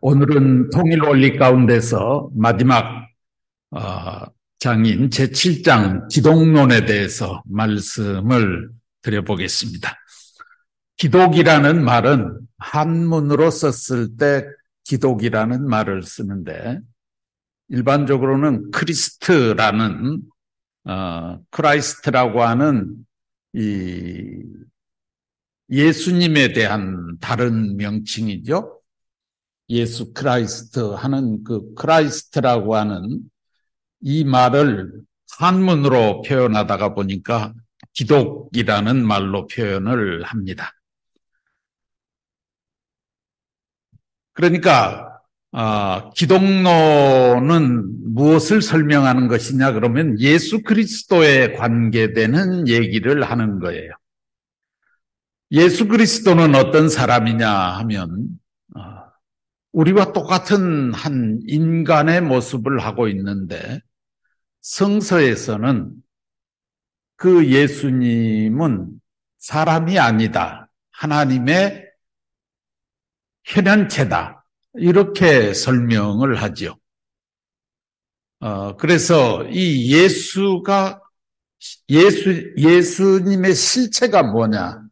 오늘은 통일 원리 가운데서 마지막 장인 제7장 기독론에 대해서 말씀을 드려보겠습니다. 기독이라는 말은 한문으로 썼을 때 기독이라는 말을 쓰는데 일반적으로는 크리스트라는 크라이스트라고 하는 이 예수님에 대한 다른 명칭이죠. 예수 크라이스트 하는 그 크라이스트라고 하는 이 말을 한문으로 표현하다가 보니까 기독이라는 말로 표현을 합니다. 그러니까 기독론은 무엇을 설명하는 것이냐 그러면 예수 그리스도에 관계되는 얘기를 하는 거예요. 예수 그리스도는 어떤 사람이냐 하면 우리와 똑같은 한 인간의 모습을 하고 있는데 성서에서는 그 예수님은 사람이 아니다. 하나님의 현현체다. 이렇게 설명을 하죠. 그래서 이 예수님의 실체가 뭐냐?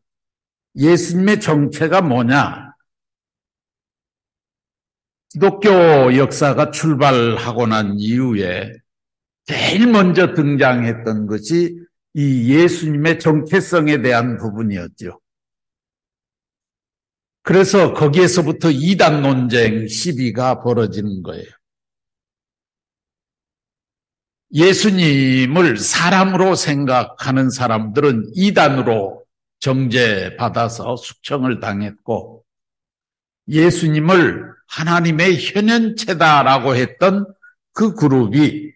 예수님의 정체가 뭐냐? 기독교 역사가 출발하고 난 이후에 제일 먼저 등장했던 것이 이 예수님의 정체성에 대한 부분이었죠. 그래서 거기에서부터 이단 논쟁 시비가 벌어지는 거예요. 예수님을 사람으로 생각하는 사람들은 이단으로 정죄받아서 숙청을 당했고 예수님을 하나님의 현현체다라고 했던 그 그룹이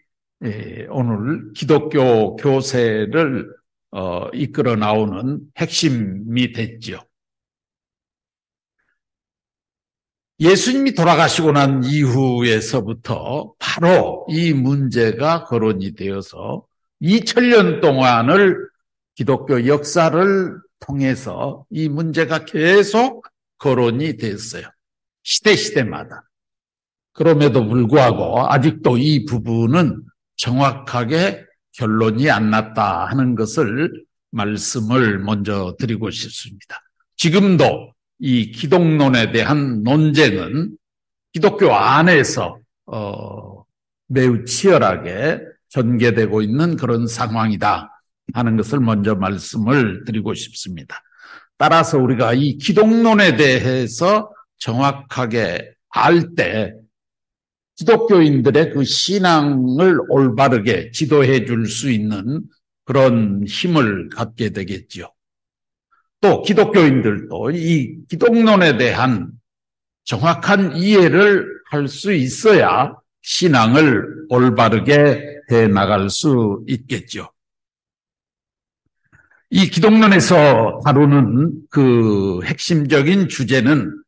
오늘 기독교 교세를 이끌어 나오는 핵심이 됐죠. 예수님이 돌아가시고 난 이후에서부터 바로 이 문제가 거론이 되어서 2000년 동안을 기독교 역사를 통해서 이 문제가 계속 거론이 됐어요. 시대마다. 그럼에도 불구하고 아직도 이 부분은 정확하게 결론이 안 났다 하는 것을 말씀을 먼저 드리고 싶습니다. 지금도 이 기독론에 대한 논쟁은 기독교 안에서 매우 치열하게 전개되고 있는 그런 상황이다 하는 것을 먼저 말씀을 드리고 싶습니다. 따라서 우리가 이 기독론에 대해서 정확하게 알 때 기독교인들의 그 신앙을 올바르게 지도해 줄 수 있는 그런 힘을 갖게 되겠죠. 또 기독교인들도 이 기독론에 대한 정확한 이해를 할 수 있어야 신앙을 올바르게 해 나갈 수 있겠죠. 이 기독론에서 다루는 그 핵심적인 주제는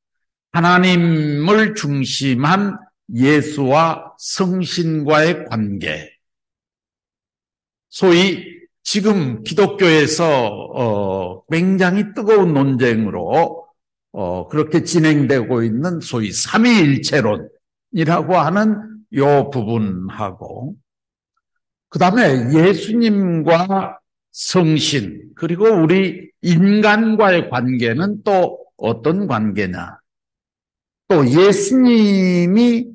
하나님을 중심한 예수와 성신과의 관계. 소위 지금 기독교에서 굉장히 뜨거운 논쟁으로 그렇게 진행되고 있는 소위 삼위일체론이라고 하는 이 부분하고 그 다음에 예수님과 성신 그리고 우리 인간과의 관계는 또 어떤 관계냐. 또 예수님만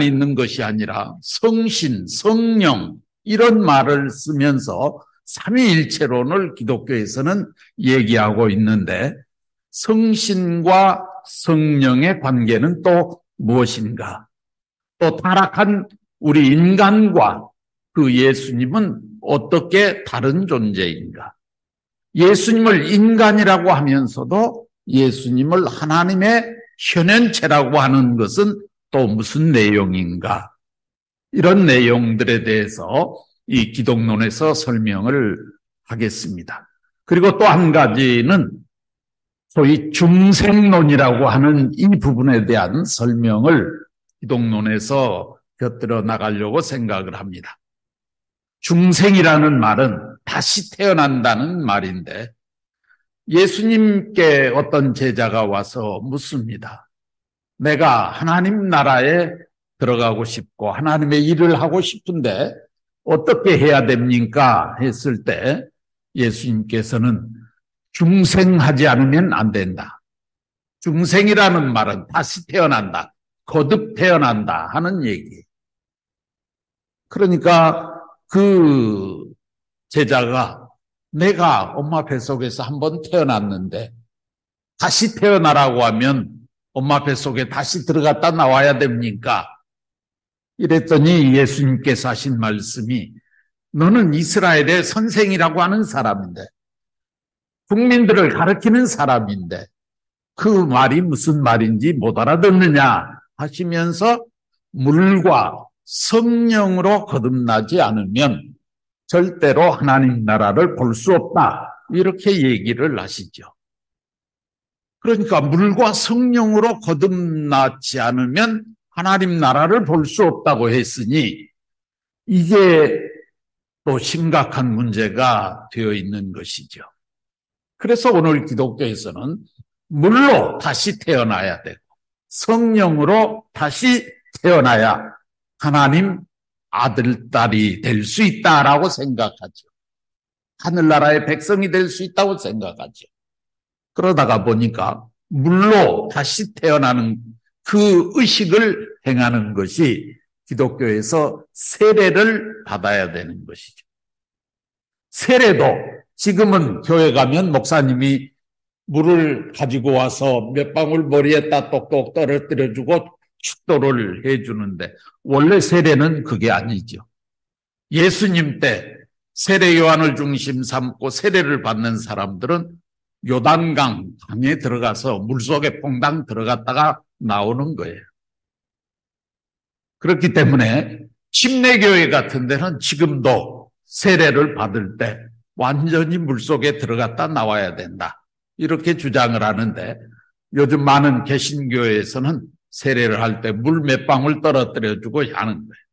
있는 것이 아니라 성신, 성령 이런 말을 쓰면서 삼위일체론을 기독교에서는 얘기하고 있는데 성신과 성령의 관계는 또 무엇인가? 또 타락한 우리 인간과 그 예수님은 어떻게 다른 존재인가? 예수님을 인간이라고 하면서도 예수님을 하나님의 현현체라고 하는 것은 또 무슨 내용인가? 이런 내용들에 대해서 이 기독론에서 설명을 하겠습니다. 그리고 또 한 가지는 소위 중생론이라고 하는 이 부분에 대한 설명을 기독론에서 곁들여 나가려고 생각을 합니다. 중생이라는 말은 다시 태어난다는 말인데 예수님께 어떤 제자가 와서 묻습니다. 내가 하나님 나라에 들어가고 싶고 하나님의 일을 하고 싶은데 어떻게 해야 됩니까? 했을 때 예수님께서는 중생하지 않으면 안 된다. 중생이라는 말은 다시 태어난다. 거듭 태어난다 하는 얘기. 그러니까 그 제자가 내가 엄마 뱃속에서 한번 태어났는데 다시 태어나라고 하면 엄마 뱃속에 다시 들어갔다 나와야 됩니까? 이랬더니 예수님께서 하신 말씀이 너는 이스라엘의 선생이라고 하는 사람인데 국민들을 가르치는 사람인데 그 말이 무슨 말인지 못 알아듣느냐 하시면서 물과 성령으로 거듭나지 않으면 절대로 하나님 나라를 볼 수 없다. 이렇게 얘기를 하시죠. 그러니까 물과 성령으로 거듭나지 않으면 하나님 나라를 볼 수 없다고 했으니 이게 또 심각한 문제가 되어 있는 것이죠. 그래서 오늘 기독교에서는 물로 다시 태어나야 되고 성령으로 다시 태어나야 하나님 아들, 딸이 될 수 있다라고 생각하죠. 하늘나라의 백성이 될 수 있다고 생각하죠. 그러다가 보니까 물로 다시 태어나는 그 의식을 행하는 것이 기독교에서 세례를 받아야 되는 것이죠. 세례도 지금은 교회 가면 목사님이 물을 가지고 와서 몇 방울 머리에다 똑똑 떨어뜨려주고 축도를 해주는데 원래 세례는 그게 아니죠. 예수님 때 세례 요한을 중심 삼고 세례를 받는 사람들은 요단강 강에 들어가서 물속에 퐁당 들어갔다가 나오는 거예요. 그렇기 때문에 침례교회 같은 데는 지금도 세례를 받을 때 완전히 물속에 들어갔다 나와야 된다. 이렇게 주장을 하는데 요즘 많은 개신교회에서는 세례를 할 때 물 몇 방울 떨어뜨려주고 하는 거예요.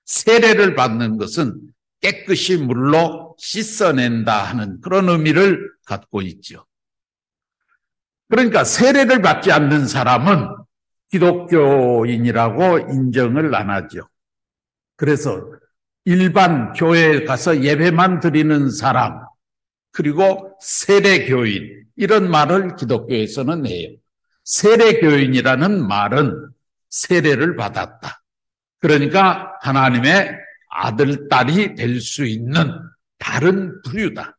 세례를 받는 것은 깨끗이 물로 씻어낸다 하는 그런 의미를 갖고 있죠. 그러니까 세례를 받지 않는 사람은 기독교인이라고 인정을 안 하죠. 그래서 일반 교회에 가서 예배만 드리는 사람, 그리고 세례교인, 이런 말을 기독교에서는 해요. 세례교인이라는 말은 세례를 받았다. 그러니까 하나님의 아들, 딸이 될 수 있는 다른 부류다.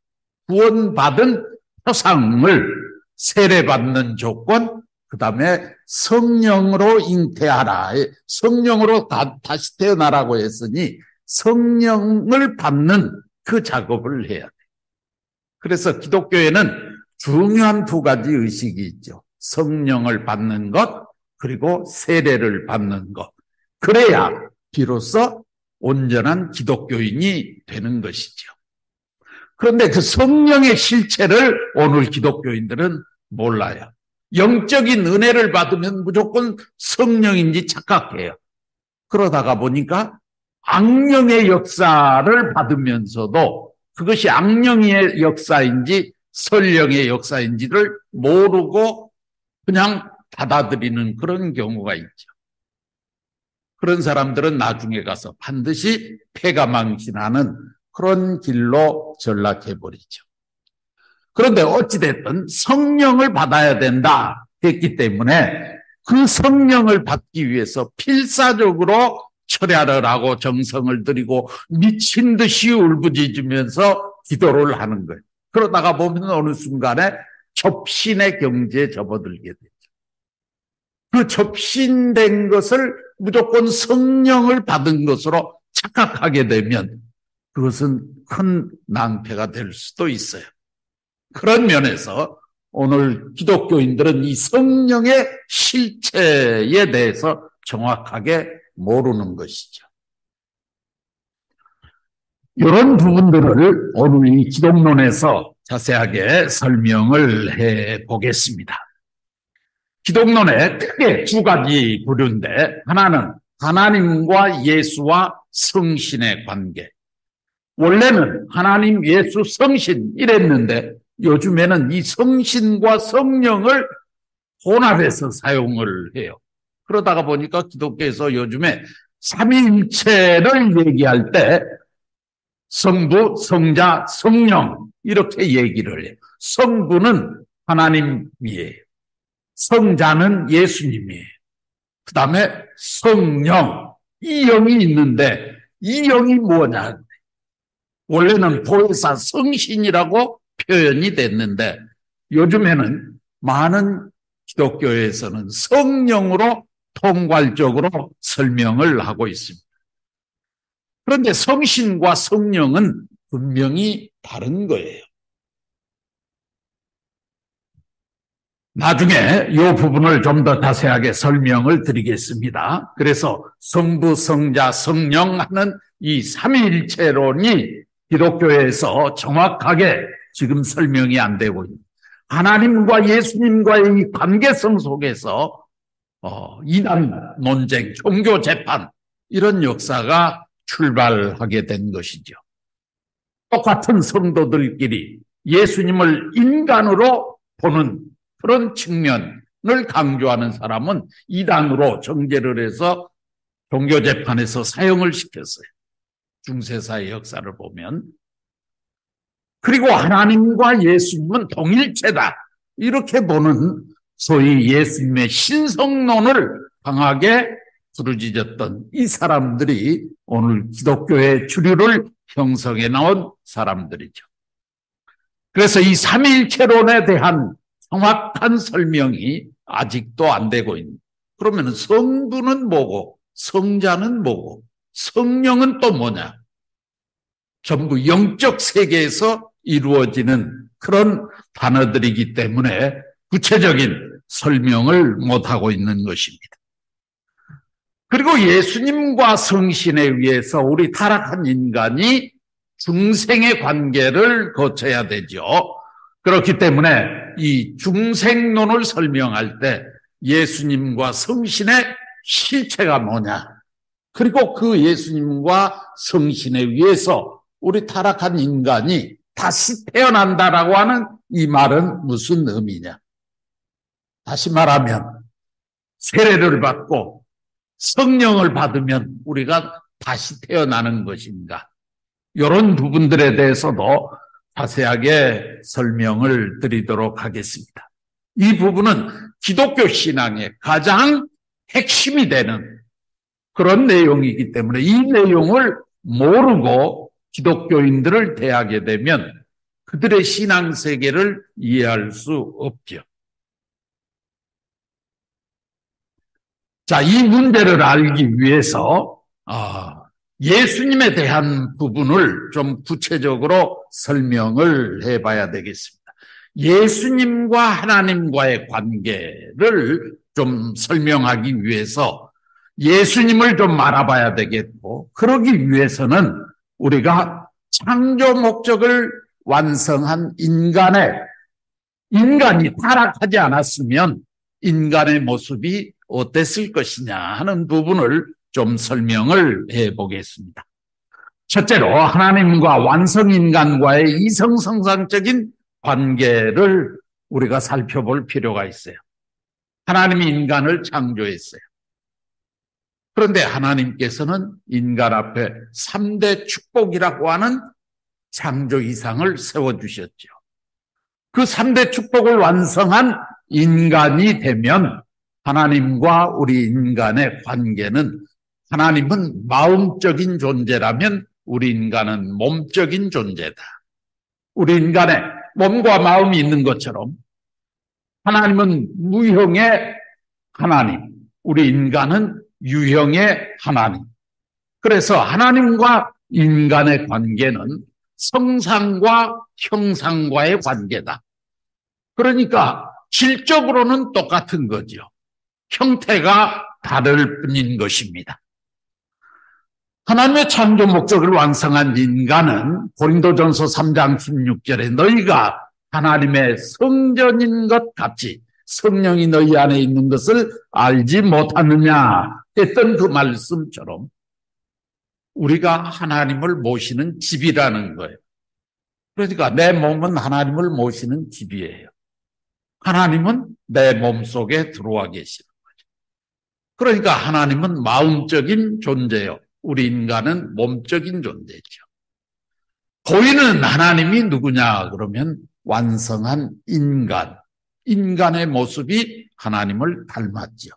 구원받은 표상을 세례받는 조건, 그 다음에 성령으로 잉태하라. 성령으로 다시 태어나라고 했으니 성령을 받는 그 작업을 해야 돼. 그래서 기독교에는 중요한 두 가지 의식이 있죠. 성령을 받는 것, 그리고 세례를 받는 것. 그래야 비로소 온전한 기독교인이 되는 것이죠. 그런데 그 성령의 실체를 오늘 기독교인들은 몰라요. 영적인 은혜를 받으면 무조건 성령인지 착각해요. 그러다가 보니까 악령의 역사를 받으면서도 그것이 악령의 역사인지 성령의 역사인지를 모르고 그냥 받아들이는 그런 경우가 있죠. 그런 사람들은 나중에 가서 반드시 패가망신하는 그런 길로 전락해버리죠. 그런데 어찌됐든 성령을 받아야 된다 했기 때문에 그 성령을 받기 위해서 필사적으로 철야를 하고 정성을 들이고 미친 듯이 울부짖으면서 기도를 하는 거예요. 그러다가 보면 어느 순간에 접신의 경지에 접어들게 되죠. 그 접신된 것을 무조건 성령을 받은 것으로 착각하게 되면 그것은 큰 낭패가 될 수도 있어요. 그런 면에서 오늘 기독교인들은 이 성령의 실체에 대해서 정확하게 모르는 것이죠. 이런 부분들을 오늘 이 기독론에서 자세하게 설명을 해 보겠습니다. 기독론에 크게 두 가지 부류인데 하나는 하나님과 예수와 성신의 관계. 원래는 하나님, 예수, 성신 이랬는데 요즘에는 이 성신과 성령을 혼합해서 사용을 해요. 그러다가 보니까 기독교에서 요즘에 삼위일체를 얘기할 때 성부, 성자, 성령 이렇게 얘기를 해요. 성부는 하나님이에요. 성자는 예수님이에요. 그 다음에 성령, 이 영이 있는데 이 영이 뭐냐? 원래는 보혜사 성신이라고 표현이 됐는데 요즘에는 많은 기독교에서는 성령으로 통괄적으로 설명을 하고 있습니다. 그런데 성신과 성령은 분명히 다른 거예요. 나중에 이 부분을 좀 더 자세하게 설명을 드리겠습니다. 그래서 성부, 성자, 성령 하는 이 삼위일체론이 기독교에서 정확하게 지금 설명이 안 되고 있습니다. 하나님과 예수님과의 이 관계성 속에서 이단 논쟁, 종교 재판 이런 역사가 출발하게 된 것이죠. 똑같은 성도들끼리 예수님을 인간으로 보는 그런 측면을 강조하는 사람은 이단으로 정죄를 해서 종교 재판에서 사형을 시켰어요. 중세사의 역사를 보면. 그리고 하나님과 예수님은 동일체다. 이렇게 보는 소위 예수님의 신성론을 강하게 부르짖었던 이 사람들이 오늘 기독교의 주류를 형성해 나온 사람들이죠. 그래서 이 삼위일체론에 대한 정확한 설명이 아직도 안 되고 있는. 그러면 성부는 뭐고 성자는 뭐고 성령은 또 뭐냐? 전부 영적 세계에서 이루어지는 그런 단어들이기 때문에 구체적인 설명을 못하고 있는 것입니다. 그리고 예수님과 성신에 의해서 우리 타락한 인간이 중생의 관계를 거쳐야 되죠. 그렇기 때문에 이 중생론을 설명할 때 예수님과 성신의 실체가 뭐냐, 그리고 그 예수님과 성신에 의해서 우리 타락한 인간이 다시 태어난다라고 하는 이 말은 무슨 의미냐? 다시 말하면 세례를 받고 성령을 받으면 우리가 다시 태어나는 것인가? 이런 부분들에 대해서도 자세하게 설명을 드리도록 하겠습니다. 이 부분은 기독교 신앙의 가장 핵심이 되는 그런 내용이기 때문에 이 내용을 모르고 기독교인들을 대하게 되면 그들의 신앙 세계를 이해할 수 없죠. 자, 이 문제를 알기 위해서 예수님에 대한 부분을 좀 구체적으로 설명을 해봐야 되겠습니다. 예수님과 하나님과의 관계를 좀 설명하기 위해서 예수님을 좀 알아봐야 되겠고, 그러기 위해서는 우리가 창조 목적을 완성한 인간이 타락하지 않았으면 인간의 모습이 어땠을 것이냐 하는 부분을 좀 설명을 해보겠습니다. 첫째로 하나님과 완성인간과의 이성성상적인 관계를 우리가 살펴볼 필요가 있어요. 하나님이 인간을 창조했어요. 그런데 하나님께서는 인간 앞에 3대 축복이라고 하는 창조 이상을 세워주셨죠. 그 3대 축복을 완성한 인간이 되면 하나님과 우리 인간의 관계는, 하나님은 마음적인 존재라면 우리 인간은 몸적인 존재다. 우리 인간의 몸과 마음이 있는 것처럼 하나님은 무형의 하나님, 우리 인간은 유형의 하나님. 그래서 하나님과 인간의 관계는 성상과 형상과의 관계다. 그러니까 질적으로는 똑같은 거죠. 형태가 다를 뿐인 것입니다. 하나님의 창조 목적을 완성한 인간은 고린도전서 3장 16절에 너희가 하나님의 성전인 것 같이 성령이 너희 안에 있는 것을 알지 못하느냐 했던 그 말씀처럼 우리가 하나님을 모시는 집이라는 거예요. 그러니까 내 몸은 하나님을 모시는 집이에요. 하나님은 내 몸속에 들어와 계시는 거죠. 그러니까 하나님은 마음적인 존재요. 우리 인간은 몸적인 존재죠. 보이는 하나님이 누구냐 그러면 완성한 인간. 인간의 모습이 하나님을 닮았죠.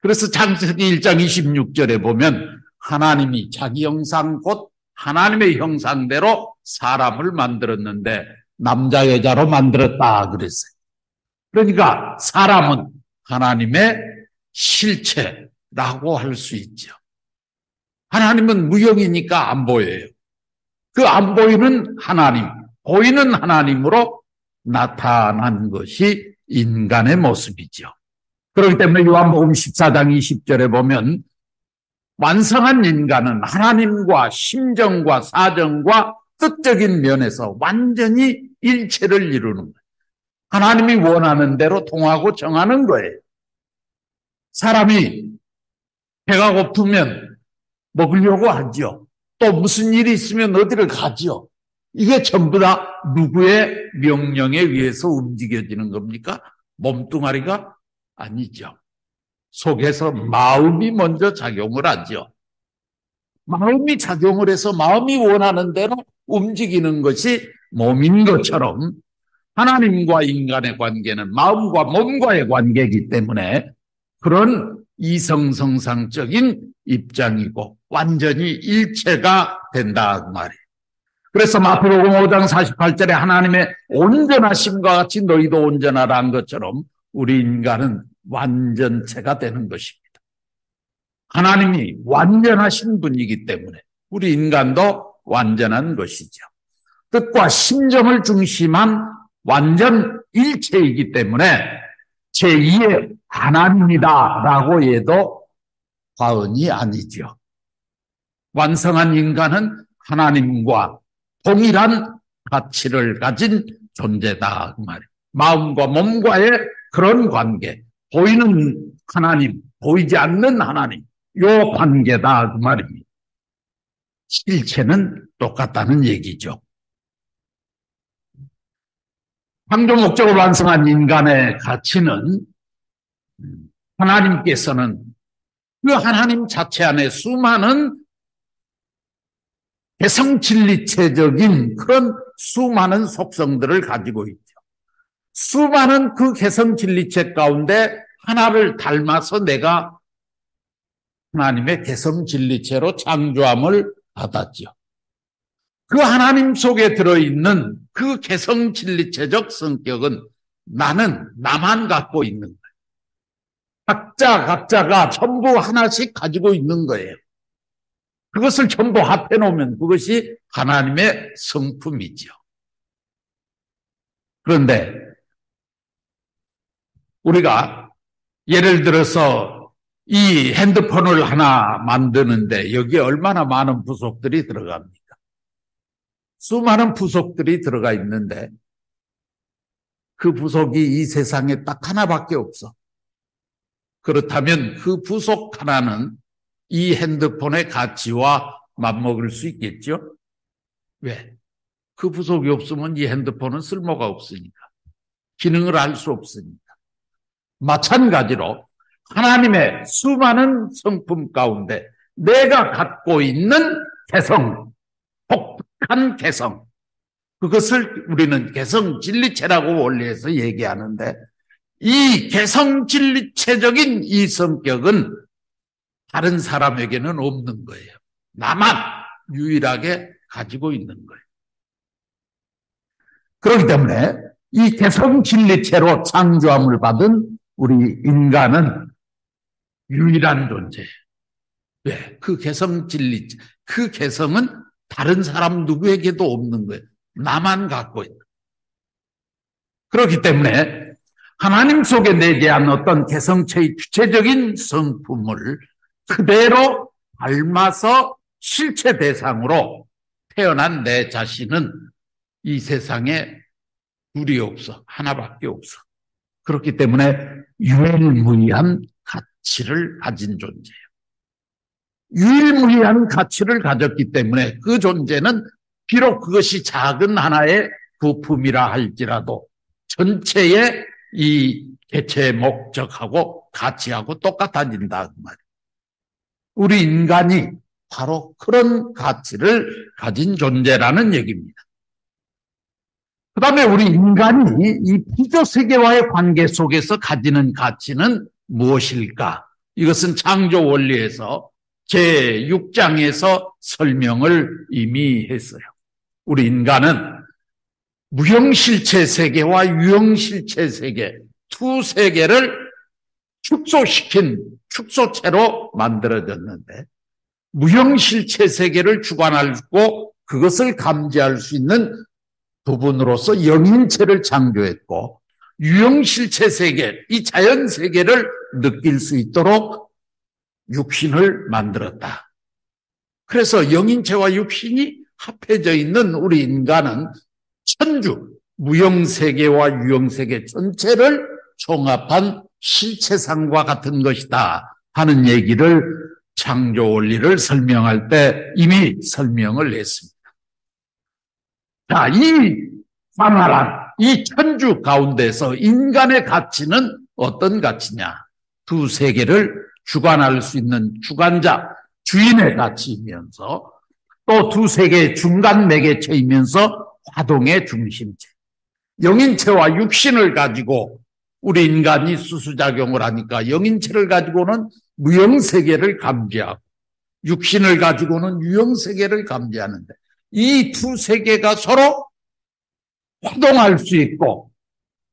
그래서 창세기 1장 26절에 보면 하나님이 자기 형상 곧 하나님의 형상대로 사람을 만들었는데 남자 여자로 만들었다 그랬어요. 그러니까 사람은 하나님의 실체라고 할 수 있죠. 하나님은 무형이니까 안 보여요. 그 안 보이는 하나님, 보이는 하나님으로 나타난 것이 인간의 모습이죠. 그렇기 때문에 요한복음 14장 20절에 보면 완성한 인간은 하나님과 심정과 사정과 뜻적인 면에서 완전히 일체를 이루는 거예요. 하나님이 원하는 대로 통하고 정하는 거예요. 사람이 배가 고프면 먹으려고 하죠. 또 무슨 일이 있으면 어디를 가죠. 이게 전부 다 누구의 명령에 의해서 움직여지는 겁니까? 몸뚱아리가 아니죠. 속에서 마음이 먼저 작용을 하죠. 마음이 작용을 해서 마음이 원하는 대로 움직이는 것이 몸인 것처럼 하나님과 인간의 관계는 마음과 몸과의 관계이기 때문에 그런 이성성상적인 입장이고 완전히 일체가 된다 그 말이에요. 그래서 마태복음 5장 48절에 하나님의 온전하심과 같이 너희도 온전하라는 것처럼 우리 인간은 완전체가 되는 것입니다. 하나님이 완전하신 분이기 때문에 우리 인간도 완전한 것이죠. 뜻과 심정을 중심한 완전 일체이기 때문에 제2의 하나님이다라고 해도 과언이 아니죠. 완성한 인간은 하나님과 동일한 가치를 가진 존재다 그 말이에요. 마음과 몸과의 그런 관계, 보이는 하나님, 보이지 않는 하나님, 요 관계다 그 말입니다. 실체는 똑같다는 얘기죠. 창조 목적으로 완성한 인간의 가치는 하나님께서는 그 하나님 자체 안에 수많은 개성진리체적인 그런 수많은 속성들을 가지고 있죠. 수많은 그 개성진리체 가운데 하나를 닮아서 내가 하나님의 개성진리체로 창조함을 받았죠. 그 하나님 속에 들어있는 그 개성진리체적 성격은 나만 갖고 있는 거예요. 각자가 전부 하나씩 가지고 있는 거예요. 그것을 전부 합해놓으면 그것이 하나님의 성품이죠. 그런데 우리가 예를 들어서 이 핸드폰을 하나 만드는데 여기에 얼마나 많은 부속들이 들어갑니까? 수많은 부속들이 들어가 있는데 그 부속이 이 세상에 딱 하나밖에 없어. 그렇다면 그 부속 하나는 이 핸드폰의 가치와 맞먹을 수 있겠죠? 왜? 그 부속이 없으면 이 핸드폰은 쓸모가 없으니까. 기능을 할 수 없으니까. 마찬가지로 하나님의 수많은 성품 가운데 내가 갖고 있는 개성, 독특한 개성, 그것을 우리는 개성진리체라고 원리에서 얘기하는데 이 개성진리체적인 이 성격은 다른 사람에게는 없는 거예요. 나만 유일하게 가지고 있는 거예요. 그렇기 때문에 이 개성진리체로 창조함을 받은 우리 인간은 유일한 존재예요. 왜? 그 개성진리체, 그 개성은 다른 사람 누구에게도 없는 거예요. 나만 갖고 있는. 그렇기 때문에 하나님 속에 내재한 어떤 개성체의 주체적인 성품을 그대로 닮아서 실체 대상으로 태어난 내 자신은 이 세상에 둘이 없어. 하나밖에 없어. 그렇기 때문에 유일무이한 가치를 가진 존재예요. 유일무이한 가치를 가졌기 때문에 그 존재는 비록 그것이 작은 하나의 부품이라 할지라도 전체의 이 개체의 목적하고 가치하고 똑같아진다. 그 말이에요. 우리 인간이 바로 그런 가치를 가진 존재라는 얘기입니다. 그 다음에 우리 인간이 이 피조세계와의 관계 속에서 가지는 가치는 무엇일까? 이것은 창조 원리에서 제6장에서 설명을 이미 했어요. 우리 인간은 무형실체 세계와 유형실체 세계, 두 세계를 축소시킨 축소체로 만들어졌는데, 무형실체 세계를 주관하고 그것을 감지할 수 있는 부분으로서 영인체를 창조했고, 유형실체 세계, 이 자연 세계를 느낄 수 있도록 육신을 만들었다. 그래서 영인체와 육신이 합해져 있는 우리 인간은 천주, 무형세계와 유형세계 전체를 총합한 실체상과 같은 것이다 하는 얘기를 창조 원리를 설명할 때 이미 설명을 했습니다. 자, 이 광활한 이 천주 가운데서 인간의 가치는 어떤 가치냐? 두 세계를 주관할 수 있는 주관자, 주인의 가치이면서 또 두 세계의 중간 매개체이면서 화동의 중심체. 영인체와 육신을 가지고 우리 인간이 수수작용을 하니까 영인체를 가지고는 무형세계를 감지하고 육신을 가지고는 유형세계를 감지하는데, 이 두 세계가 서로 화동할 수 있고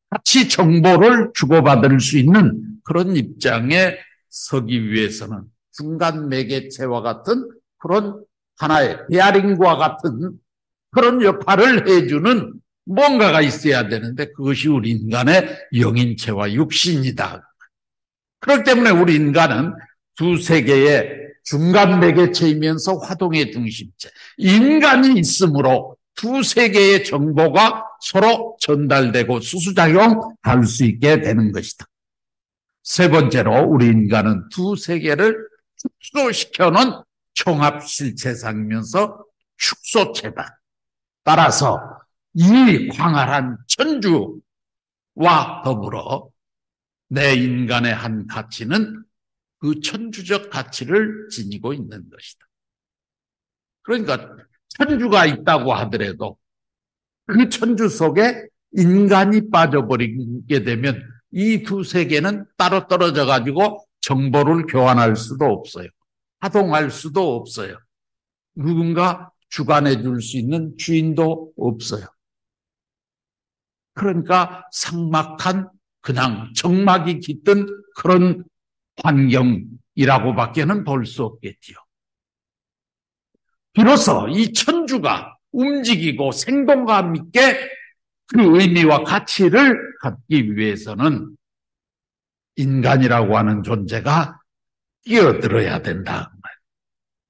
같이 정보를 주고받을 수 있는 그런 입장에 서기 위해서는 중간 매개체와 같은 그런 하나의 베어링과 같은 그런 역할을 해주는 뭔가가 있어야 되는데, 그것이 우리 인간의 영인체와 육신이다. 그렇기 때문에 우리 인간은 두 세계의 중간 매개체이면서 화동의 중심체, 인간이 있으므로 두 세계의 정보가 서로 전달되고 수수작용할 수 있게 되는 것이다. 세 번째로 우리 인간은 두 세계를 축소시켜놓은 총합실체상이면서 축소체다. 따라서 이 광활한 천주와 더불어 내 인간의 한 가치는 그 천주적 가치를 지니고 있는 것이다. 그러니까 천주가 있다고 하더라도 그 천주 속에 인간이 빠져버리게 되면 이 두 세계는 따로 떨어져 가지고 정보를 교환할 수도 없어요. 화동할 수도 없어요. 누군가 주관해 줄 수 있는 주인도 없어요. 그러니까 삭막한 그냥 정막이 깃든 그런 환경이라고밖에는 볼 수 없겠지요. 비로소 이 천주가 움직이고 생동감 있게 그 의미와 가치를 갖기 위해서는 인간이라고 하는 존재가 뛰어들어야 된다.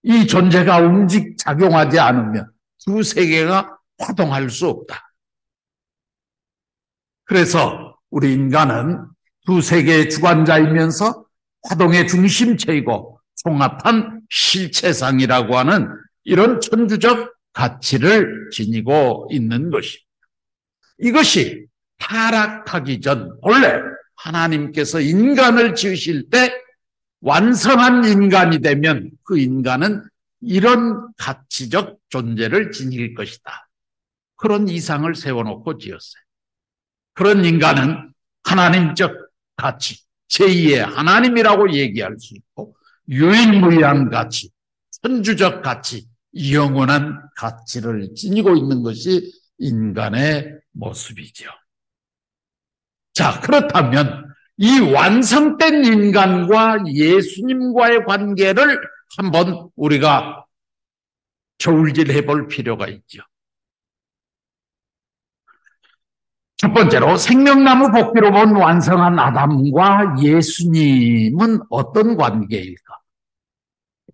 이 존재가 작용하지 않으면 두 세계가 화동할 수 없다. 그래서 우리 인간은 두 세계의 주관자이면서 화동의 중심체이고 총합한 실체상이라고 하는 이런 천주적 가치를 지니고 있는 것입니다. 이것이 타락하기 전 원래 하나님께서 인간을 지으실 때 완성한 인간이 되면 그 인간은 이런 가치적 존재를 지닐 것이다. 그런 이상을 세워놓고 지었어요. 그런 인간은 하나님적 가치, 제2의 하나님이라고 얘기할 수 있고 유일무이한 가치, 천주적 가치, 영원한 가치를 지니고 있는 것이 인간의 모습이죠. 자, 그렇다면 이 완성된 인간과 예수님과의 관계를 한번 우리가 저울질해 볼 필요가 있죠. 첫 번째로 생명나무 복귀로 본 완성한 아담과 예수님은 어떤 관계일까?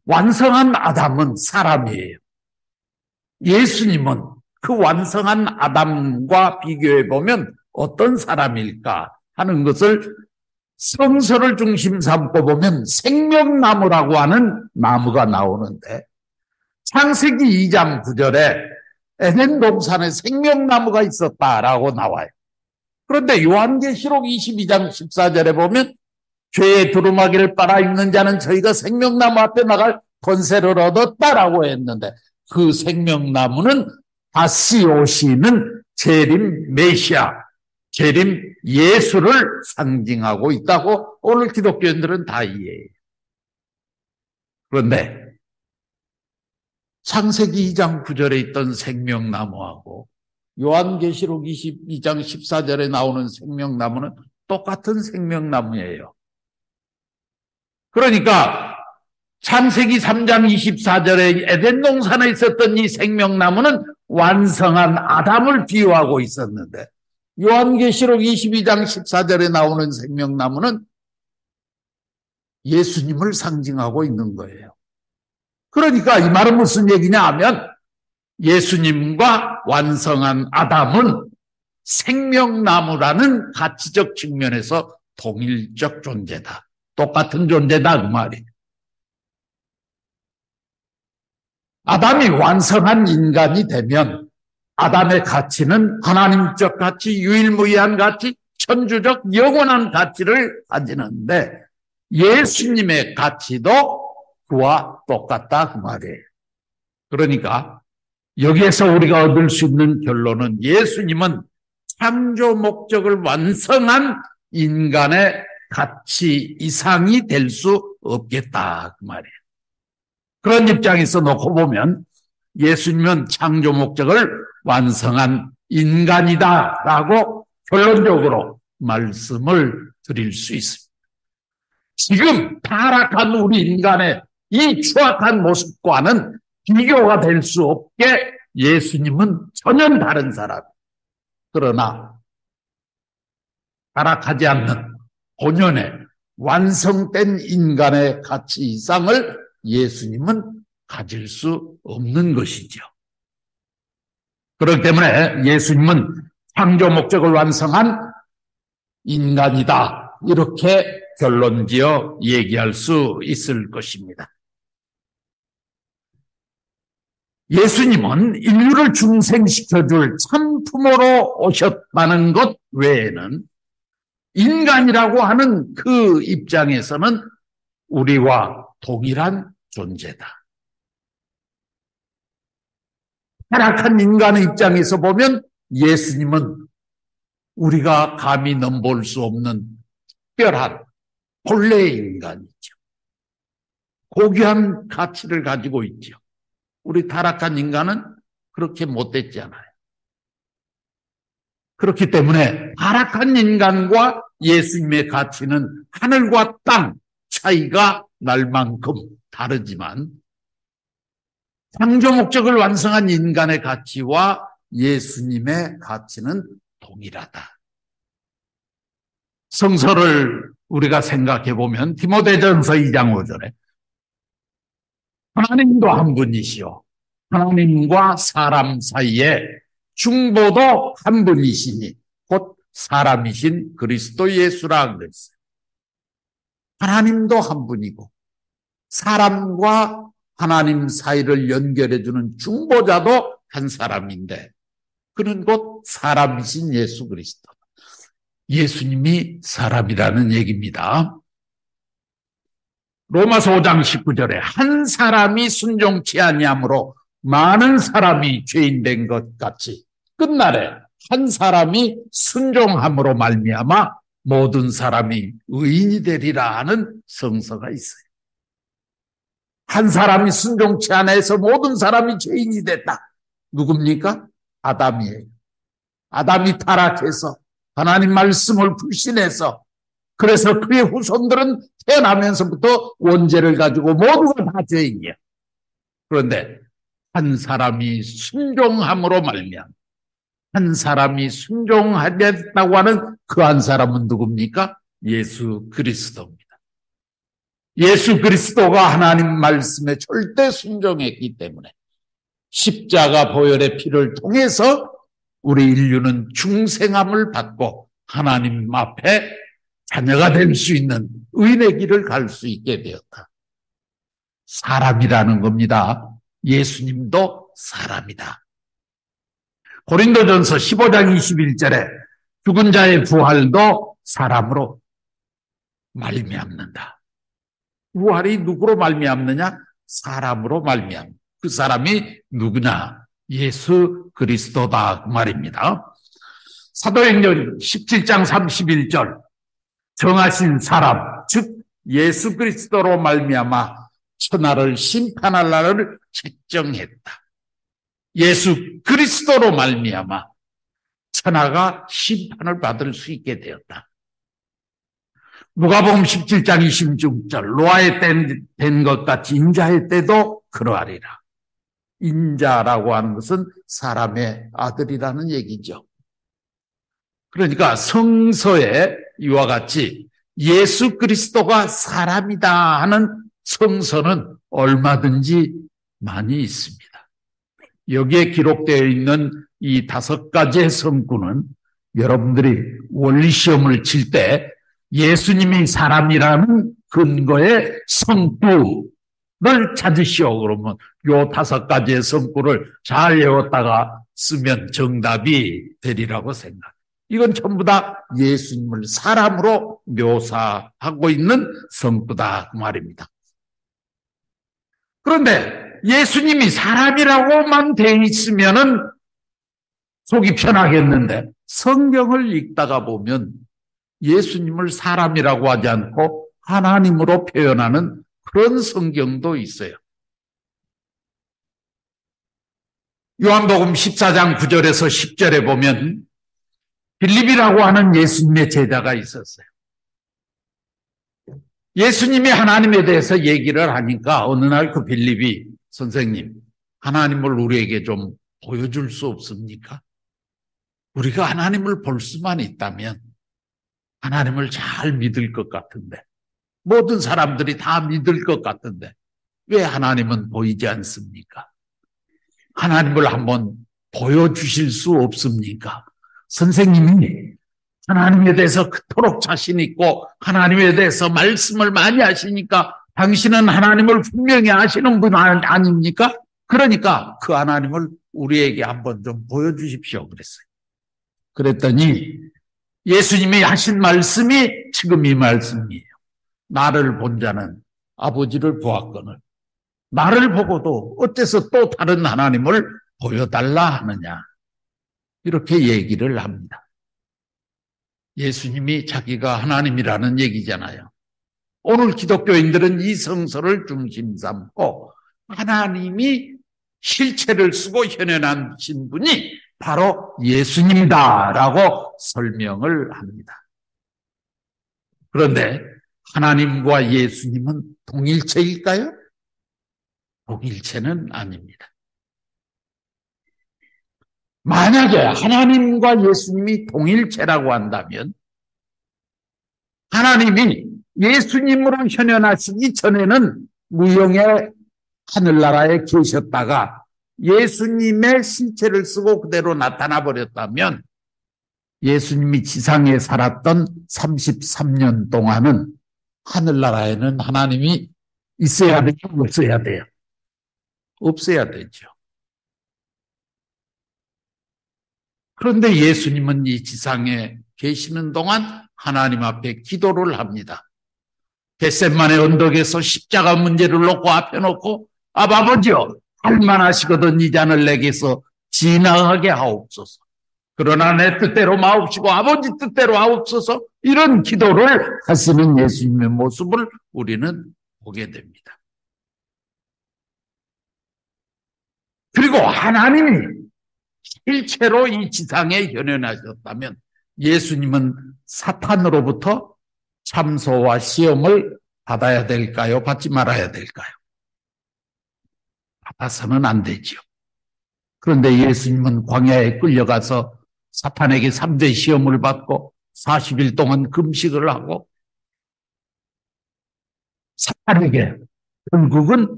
완성한 아담은 사람이에요. 예수님은 그 완성한 아담과 비교해 보면 어떤 사람일까 하는 것을 성서를 중심 삼고 보면 생명나무라고 하는 나무가 나오는데, 창세기 2장 9절에 에덴 동산에 생명나무가 있었다라고 나와요. 그런데 요한계시록 22장 14절에 보면 죄의 두루마기를 빨아입는 자는 저희가 생명나무 앞에 나갈 권세를 얻었다라고 했는데 그 생명나무는 다시 오시는 재림 메시아, 재림 예수를 상징하고 있다고 오늘 기독교인들은 다 이해해요. 그런데 창세기 2장 9절에 있던 생명나무하고 요한계시록 22장 14절에 나오는 생명나무는 똑같은 생명나무예요. 그러니까 창세기 3장 24절에 에덴 동산에 있었던 이 생명나무는 완성한 아담을 비유하고 있었는데 요한계시록 22장 14절에 나오는 생명나무는 예수님을 상징하고 있는 거예요. 그러니까 이 말은 무슨 얘기냐 하면 예수님과 완성한 아담은 생명나무라는 가치적 측면에서 동일적 존재다. 똑같은 존재다 그 말이에요. 아담이 완성한 인간이 되면 아담의 가치는 하나님적 가치, 유일무이한 가치, 천주적 영원한 가치를 가지는데 예수님의 가치도 그와 똑같다 그 말이에요. 그러니까 여기에서 우리가 얻을 수 있는 결론은 예수님은 창조 목적을 완성한 인간의 가치 이상이 될 수 없겠다 그 말이에요. 그런 입장에서 놓고 보면 예수님은 창조 목적을 완성한 인간이다라고 결론적으로 말씀을 드릴 수 있습니다. 지금 타락한 우리 인간의 이 추악한 모습과는 비교가 될 수 없게 예수님은 전혀 다른 사람. 그러나 타락하지 않는 본연의 완성된 인간의 가치 이상을 예수님은 가질 수 없는 것이죠. 그렇기 때문에 예수님은 창조 목적을 완성한 인간이다. 이렇게 결론지어 얘기할 수 있을 것입니다. 예수님은 인류를 중생시켜줄 참 부모로 오셨다는 것 외에는 인간이라고 하는 그 입장에서는 우리와 동일한 존재다. 타락한 인간의 입장에서 보면 예수님은 우리가 감히 넘볼 수 없는 특별한 본래의 인간이죠. 고귀한 가치를 가지고 있죠. 우리 타락한 인간은 그렇게 못됐잖아요. 그렇기 때문에 타락한 인간과 예수님의 가치는 하늘과 땅 차이가 날 만큼 다르지만 창조 목적을 완성한 인간의 가치와 예수님의 가치는 동일하다. 성서를 우리가 생각해 보면 디모데전서 2장 5절에 하나님도 한 분이시오. 하나님과 사람 사이에 중보도 한 분이시니 곧 사람이신 그리스도 예수라 그랬어요. 하나님도 한 분이고 사람과 하나님 사이를 연결해주는 중보자도 한 사람인데 그는 곧 사람이신 예수 그리스도. 예수님이 사람이라는 얘기입니다. 로마서 5장 19절에 한 사람이 순종치 아니함으로 많은 사람이 죄인 된 것 같이 끝날에 한 사람이 순종함으로 말미암아 모든 사람이 의인이 되리라 하는 성서가 있어요. 한 사람이 순종치 않아 해서 모든 사람이 죄인이 됐다. 누굽니까? 아담이에요. 아담이 타락해서 하나님 말씀을 불신해서 그래서 그의 후손들은 태어나면서부터 원죄를 가지고 모두가 다 죄인이야. 그런데 한 사람이 순종함으로 말미암아 한 사람이 순종하겠다고 하는 그 한 사람은 누굽니까? 예수 그리스도입니다. 예수 그리스도가 하나님 말씀에 절대 순종했기 때문에 십자가 보혈의 피를 통해서 우리 인류는 중생함을 받고 하나님 앞에 자녀가 될 수 있는 의인의 길을 갈 수 있게 되었다. 사람이라는 겁니다. 예수님도 사람이다. 고린도전서 15장 21절에 죽은 자의 부활도 사람으로 말미암는다. 부활이 누구로 말미암느냐? 사람으로 말미암는다. 그 사람이 누구냐? 예수 그리스도다 그 말입니다. 사도행전 17장 31절 정하신 사람 즉 예수 그리스도로 말미암아 천하를 심판할 날을 책정했다. 예수 그리스도로 말미암아 천하가 심판을 받을 수 있게 되었다. 누가복음 17장 26절 노아의 된 것 같이 인자의 때도 그러하리라. 인자라고 하는 것은 사람의 아들이라는 얘기죠. 그러니까 성서에 이와 같이 예수 그리스도가 사람이다 하는 성서는 얼마든지 많이 있습니다. 여기에 기록되어 있는 이 5가지의 성구는 여러분들이 원리시험을 칠 때 예수님이 사람이라는 근거의 성구를 찾으시오. 그러면 요 5가지의 성구를 잘 외웠다가 쓰면 정답이 되리라고 생각합니다. 이건 전부 다 예수님을 사람으로 묘사하고 있는 성구다 그 말입니다. 그런데 예수님이 사람이라고만 돼 있으면은 속이 편하겠는데 성경을 읽다가 보면 예수님을 사람이라고 하지 않고 하나님으로 표현하는 그런 성경도 있어요. 요한복음 14장 9절에서 10절에 보면 빌립이라고 하는 예수님의 제자가 있었어요. 예수님이 하나님에 대해서 얘기를 하니까 어느 날 그 빌립이 선생님, 하나님을 우리에게 좀 보여줄 수 없습니까? 우리가 하나님을 볼 수만 있다면 하나님을 잘 믿을 것 같은데 모든 사람들이 다 믿을 것 같은데 왜 하나님은 보이지 않습니까? 하나님을 한번 보여주실 수 없습니까? 선생님이 하나님에 대해서 그토록 자신 있고 하나님에 대해서 말씀을 많이 하시니까 당신은 하나님을 분명히 아시는 분 아닙니까? 그러니까 그 하나님을 우리에게 한번 좀 보여주십시오 그랬어요. 그랬더니 예수님이 하신 말씀이 지금 이 말씀이에요. 나를 본 자는 아버지를 보았거늘 나를 보고도 어째서 또 다른 하나님을 보여달라 하느냐. 이렇게 얘기를 합니다. 예수님이 자기가 하나님이라는 얘기잖아요. 오늘 기독교인들은 이 성서를 중심 삼고 하나님이 실체를 쓰고 현현하신 분이 바로 예수님이다라고 설명을 합니다. 그런데 하나님과 예수님은 동일체일까요? 동일체는 아닙니다. 만약에 하나님과 예수님이 동일체라고 한다면 하나님이 예수님으로 현현하시기 전에는 무형의 하늘나라에 계셨다가 예수님의 실체를 쓰고 그대로 나타나 버렸다면 예수님이 지상에 살았던 33년 동안은 하늘나라에는 하나님이 있어야 돼요? 없어야 돼요? 없어야 되죠. 그런데 예수님은 이 지상에 계시는 동안 하나님 앞에 기도를 합니다. 겟세마네 언덕에서 십자가 문제를 놓고 앞에 놓고 아버지여 할만하시거든 이 잔을 내게서 지나가게 하옵소서. 그러나 내 뜻대로 마옵시고 아버지 뜻대로 하옵소서. 이런 기도를 하시는 예수님의 모습을 우리는 보게 됩니다. 그리고 하나님이 실체로 이 지상에 현현하셨다면 예수님은 사탄으로부터 참소와 시험을 받아야 될까요? 받지 말아야 될까요? 받아서는 안 되죠. 그런데 예수님은 광야에 끌려가서 사탄에게 3대 시험을 받고 40일 동안 금식을 하고 사탄에게 결국은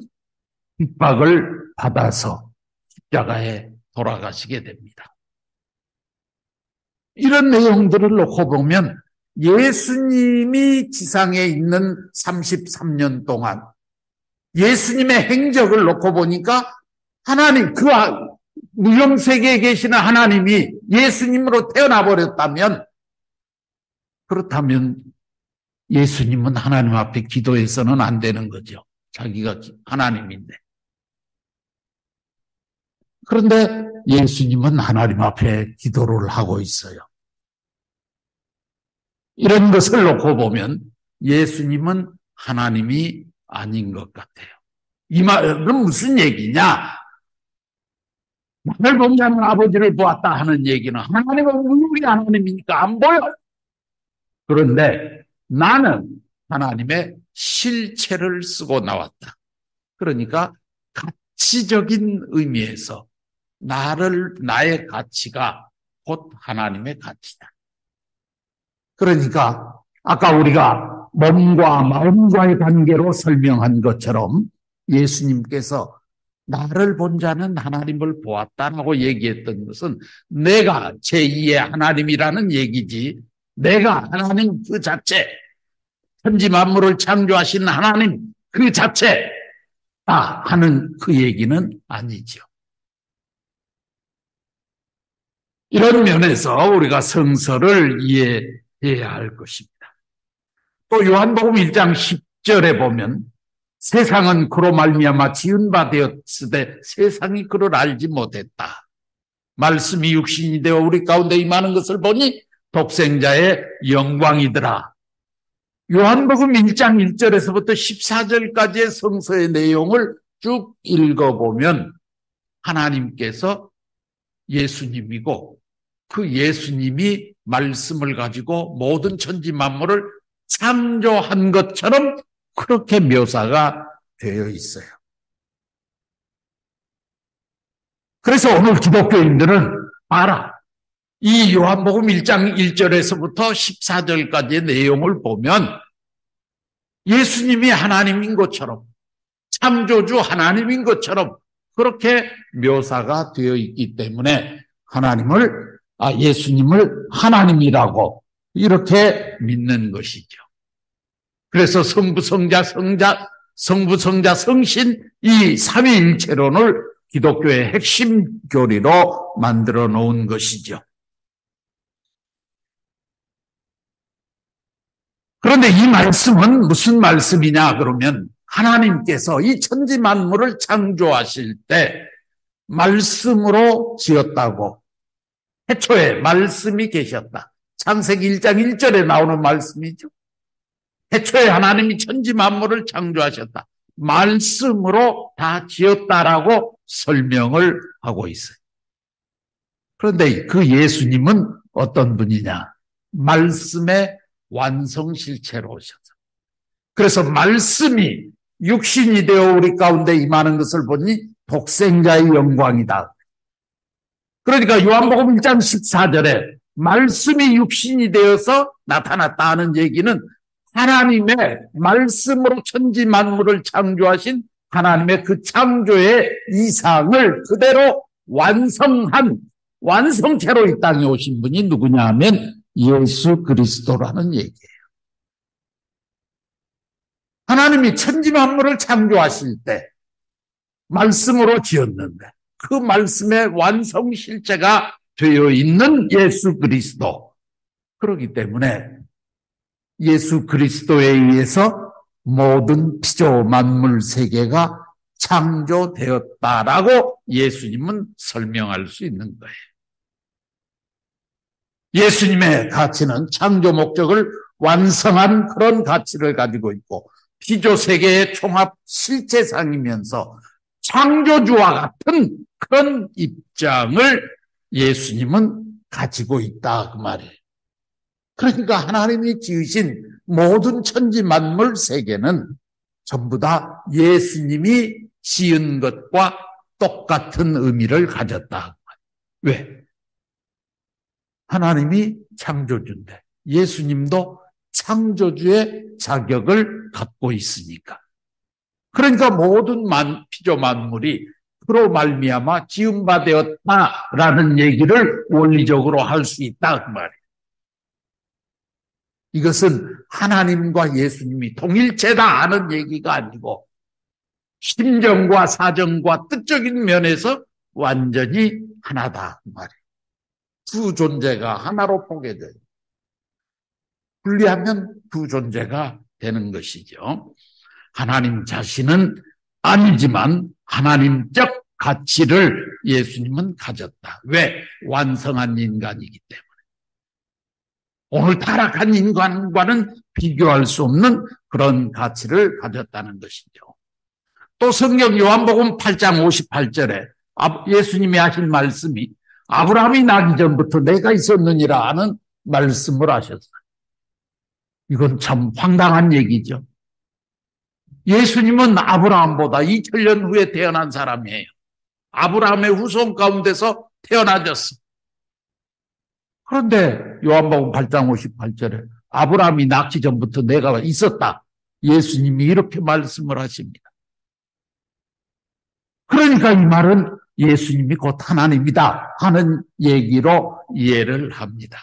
핍박을 받아서 십자가에 돌아가시게 됩니다. 이런 내용들을 놓고 보면 예수님이 지상에 있는 33년 동안 예수님의 행적을 놓고 보니까 하나님, 그 무형세계에 계시는 하나님이 예수님으로 태어나 버렸다면 그렇다면 예수님은 하나님 앞에 기도해서는 안 되는 거죠. 자기가 하나님인데. 그런데 예수님은 하나님 앞에 기도를 하고 있어요. 이런 것을 놓고 보면 예수님은 하나님이 아닌 것 같아요. 이 말은 무슨 얘기냐? 나를 본 자는 아버지를 보았다 하는 얘기는 하나님은 우리 하나님이니까 안 보여. 그런데 나는 하나님의 실체를 쓰고 나왔다. 그러니까 가치적인 의미에서 나의 가치가 곧 하나님의 가치다. 그러니까 아까 우리가 몸과 마음과의 관계로 설명한 것처럼 예수님께서 나를 본 자는 하나님을 보았다라고 얘기했던 것은 내가 제2의 하나님이라는 얘기지, 내가 하나님 그 자체, 천지 만물을 창조하신 하나님 그 자체다 하는 그 얘기는 아니죠. 이런 면에서 우리가 성서를 이해해야 할 것입니다. 또 요한복음 1장 10절에 보면 세상은 그로 말미암아 지은 바 되었으되 세상이 그를 알지 못했다. 말씀이 육신이 되어 우리 가운데 임하는 것을 보니 독생자의 영광이더라. 요한복음 1장 1절에서부터 14절까지의 성서의 내용을 쭉 읽어보면 하나님께서 예수님이고 그 예수님이 말씀을 가지고 모든 천지 만물을 창조한 것처럼 그렇게 묘사가 되어 있어요. 그래서 오늘 기독교인들은 알아. 이 요한복음 1장 1절에서부터 14절까지의 내용을 보면 예수님이 하나님인 것처럼 창조주 하나님인 것처럼 그렇게 묘사가 되어 있기 때문에 예수님을 하나님이라고 이렇게 믿는 것이죠. 그래서 성부, 성자, 성신 이 삼위일체론을 기독교의 핵심 교리로 만들어 놓은 것이죠. 그런데 이 말씀은 무슨 말씀이냐 그러면 하나님께서 이 천지 만물을 창조하실 때 말씀으로 지었다고, 해초에 말씀이 계셨다. 창세기 1장 1절에 나오는 말씀이죠. 해초에 하나님이 천지 만물을 창조하셨다. 말씀으로 다 지었다라고 설명을 하고 있어요. 그런데 그 예수님은 어떤 분이냐? 말씀의 완성실체로 오셔서. 그래서 말씀이 육신이 되어 우리 가운데 임하는 것을 보니 독생자의 영광이다. 그러니까 요한복음 1장 14절에 말씀이 육신이 되어서 나타났다 하는 얘기는 하나님의 말씀으로 천지 만물을 창조하신 하나님의 그 창조의 이상을 그대로 완성한 완성체로 이 땅에 오신 분이 누구냐 하면 예수 그리스도라는 얘기예요. 하나님이 천지 만물을 창조하실 때 말씀으로 지었는데 그 말씀의 완성 실체가 되어 있는 예수 그리스도. 그렇기 때문에 예수 그리스도에 의해서 모든 피조 만물 세계가 창조되었다라고 예수님은 설명할 수 있는 거예요. 예수님의 가치는 창조 목적을 완성한 그런 가치를 가지고 있고 피조 세계의 총합 실체상이면서 창조주와 같은 그런 입장을 예수님은 가지고 있다 그 말이에요. 그러니까 하나님이 지으신 모든 천지 만물 세계는 전부 다 예수님이 지은 것과 똑같은 의미를 가졌다. 왜? 하나님이 창조주인데 예수님도 창조주의 자격을 갖고 있으니까. 그러니까 모든 피조 만물이 그로 말미암아 지은 바 되었다라는 얘기를 원리적으로 할 수 있다 그 말이에요. 이것은 하나님과 예수님이 통일체다 하는 얘기가 아니고 심정과 사정과 뜻적인 면에서 완전히 하나다 그 말이에요. 두 존재가 하나로 포개져요. 분리하면 두 존재가 되는 것이죠. 하나님 자신은 아니지만 하나님적 가치를 예수님은 가졌다. 왜? 완성한 인간이기 때문에. 오늘 타락한 인간과는 비교할 수 없는 그런 가치를 가졌다는 것이죠. 또 성경 요한복음 8장 58절에 예수님이 하신 말씀이 아브라함이 나기 전부터 내가 있었느니라 하는 말씀을 하셨어요. 이건 참 황당한 얘기죠. 예수님은 아브라함보다 2000년 후에 태어난 사람이에요. 아브라함의 후손 가운데서 태어나셨어. 그런데 요한복음 8장 58절에 아브라함이 낳기 전부터 내가 있었다. 예수님이 이렇게 말씀을 하십니다. 그러니까 이 말은 예수님이 곧 하나님이다 하는 얘기로 이해를 합니다.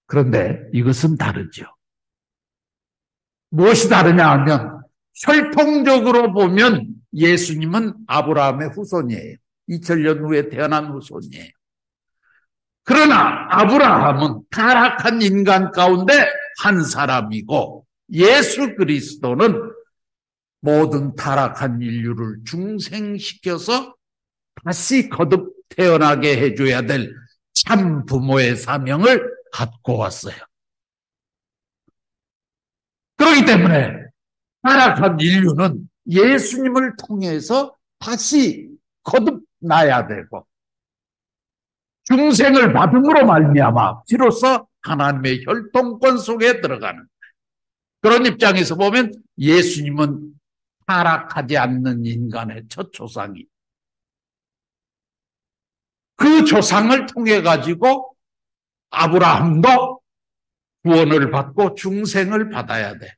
그런데 이것은 다르죠. 무엇이 다르냐 하면 혈통적으로 보면 예수님은 아브라함의 후손이에요. 2000년 후에 태어난 후손이에요. 그러나 아브라함은 타락한 인간 가운데 한 사람이고 예수 그리스도는 모든 타락한 인류를 중생시켜서 다시 거듭 태어나게 해줘야 될 참 부모의 사명을 갖고 왔어요. 그렇기 때문에 타락한 인류는 예수님을 통해서 다시 거듭나야 되고 중생을 받음으로 말미암아 비로소 하나님의 혈통권 속에 들어가는 그런 입장에서 보면 예수님은 타락하지 않는 인간의 첫 조상이 그 조상을 통해 가지고 아브라함도 구원을 받고 중생을 받아야 돼.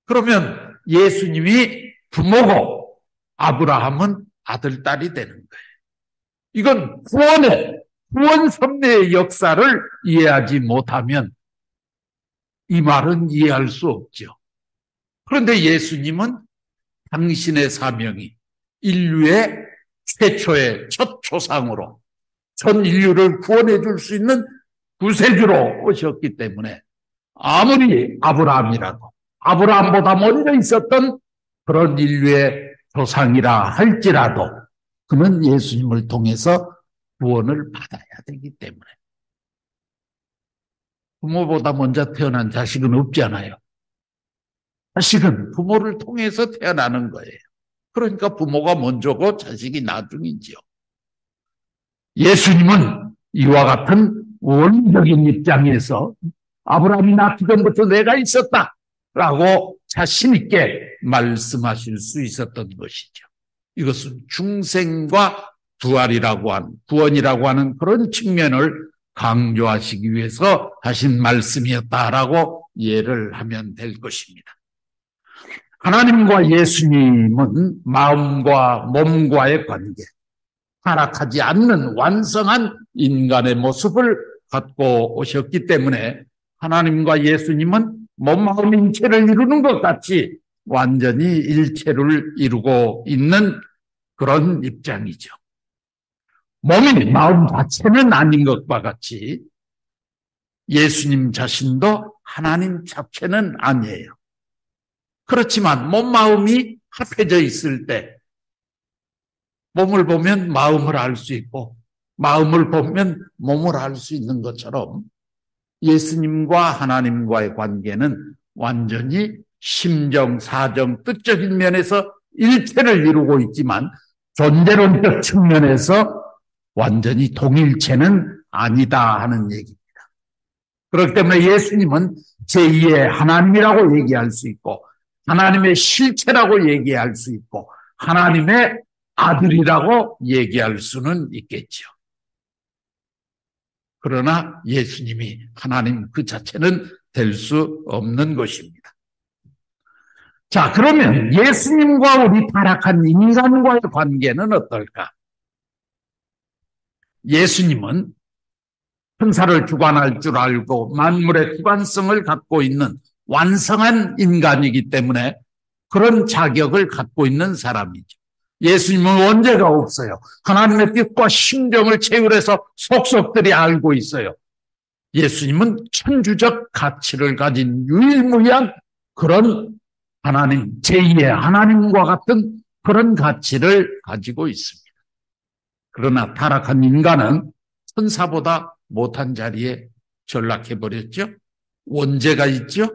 그러면 예수님이 부모고 아브라함은 아들, 딸이 되는 거예요. 이건 구원 섭리의 역사를 이해하지 못하면 이 말은 이해할 수 없죠. 그런데 예수님은 당신의 사명이 인류의 최초의 첫 조상으로 전 인류를 구원해 줄 수 있는 구세주로 오셨기 때문에 아무리 아브라함이라도 아브라함보다 먼저 있었던 그런 인류의 조상이라 할지라도 그는 예수님을 통해서 구원을 받아야 되기 때문에 부모보다 먼저 태어난 자식은 없잖아요. 자식은 부모를 통해서 태어나는 거예요. 그러니까 부모가 먼저고 자식이 나중이지요. 예수님은 이와 같은 원리적인 입장에서 아브라함이 낳기 전부터 내가 있었다라고 자신 있게 말씀하실 수 있었던 것이죠. 이것은 중생과 부활이라고 하는 구원이라고 하는 그런 측면을 강조하시기 위해서 하신 말씀이었다라고 이해를 하면 될 것입니다. 하나님과 예수님은 마음과 몸과의 관계, 타락하지 않는 완성한 인간의 모습을 갖고 오셨기 때문에 하나님과 예수님은 몸, 마음, 인체를 이루는 것 같이 완전히 일체를 이루고 있는 그런 입장이죠. 몸이 마음 자체는 아닌 것과 같이 예수님 자신도 하나님 자체는 아니에요. 그렇지만 몸, 마음이 합해져 있을 때 몸을 보면 마음을 알 수 있고 마음을 보면 몸을 알 수 있는 것처럼 예수님과 하나님과의 관계는 완전히 심정, 사정, 뜻적인 면에서 일체를 이루고 있지만 존재론적 측면에서 완전히 동일체는 아니다 하는 얘기입니다. 그렇기 때문에 예수님은 제2의 하나님이라고 얘기할 수 있고 하나님의 실체라고 얘기할 수 있고 하나님의 아들이라고 얘기할 수는 있겠죠. 그러나 예수님이 하나님 그 자체는 될 수 없는 것입니다. 자, 그러면 예수님과 우리 타락한 인간과의 관계는 어떨까? 예수님은 천사를 주관할 줄 알고 만물의 주관성을 갖고 있는 완성한 인간이기 때문에 그런 자격을 갖고 있는 사람이죠. 예수님은 원죄가 없어요. 하나님의 뜻과 심정을 체휼해서 속속들이 알고 있어요. 예수님은 천주적 가치를 가진 유일무이한 그런 하나님, 제2의 하나님과 같은 그런 가치를 가지고 있습니다. 그러나 타락한 인간은 천사보다 못한 자리에 전락해버렸죠. 원죄가 있죠.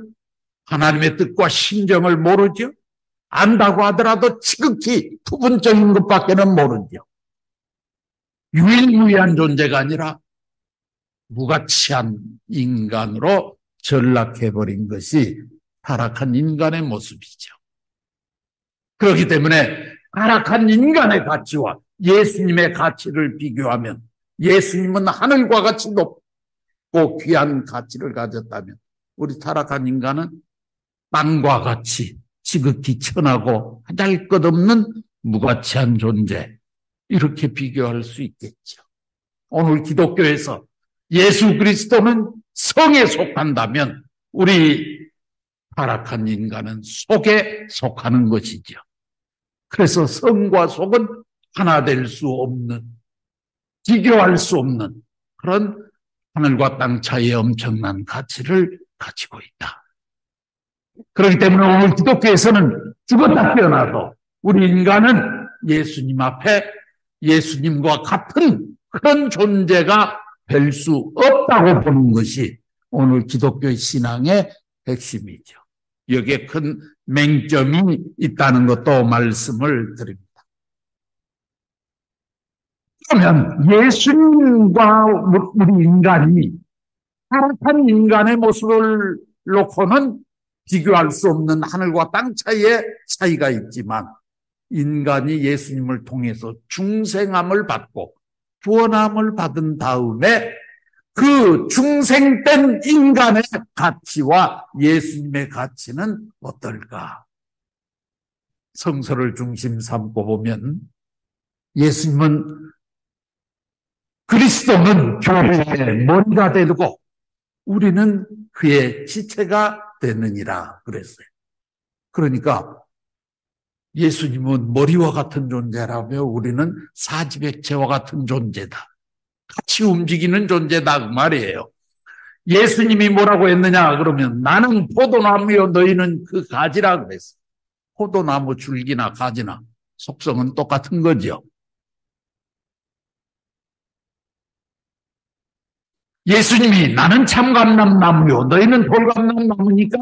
하나님의 뜻과 심정을 모르죠. 안다고 하더라도 지극히 부분적인 것밖에는 모르죠. 유일무이한 존재가 아니라 무가치한 인간으로 전락해버린 것이 타락한 인간의 모습이죠. 그렇기 때문에 타락한 인간의 가치와 예수님의 가치를 비교하면 예수님은 하늘과 같이 높고 귀한 가치를 가졌다면 우리 타락한 인간은 땅과 같이 지극히 천하고 하잘것없는 무가치한 존재, 이렇게 비교할 수 있겠죠. 오늘 기독교에서 예수 그리스도는 성에 속한다면 우리 타락한 인간은 속에 속하는 것이죠. 그래서 성과 속은 하나 될 수 없는, 비교할 수 없는 그런 하늘과 땅 차이의 엄청난 가치를 가지고 있다. 그렇기 때문에 오늘 기독교에서는 죽었다 깨어나도 우리 인간은 예수님 앞에 예수님과 같은 그런 존재가 될 수 없다고 보는 것이 오늘 기독교의 신앙의 핵심이죠. 여기에 큰 맹점이 있다는 것도 말씀을 드립니다. 그러면 예수님과 우리 인간이 타락한 인간의 모습을 놓고는 비교할 수 없는 하늘과 땅 차이의 차이가 있지만 인간이 예수님을 통해서 중생함을 받고 구원함을 받은 다음에 그 중생된 인간의 가치와 예수님의 가치는 어떨까? 성서를 중심 삼고 보면 예수님은 그리스도는 교회의 머리가 되고 우리는 그의 지체가 되느니라 그랬어요. 그러니까 예수님은 머리와 같은 존재라며 우리는 사지백체와 같은 존재다. 같이 움직이는 존재다 그 말이에요. 예수님이 뭐라고 했느냐 그러면 나는 포도나무요 너희는 그 가지라 그랬어요. 포도나무 줄기나 가지나 속성은 똑같은 거죠. 예수님이 나는 참감람나무요 너희는 돌감람나무니까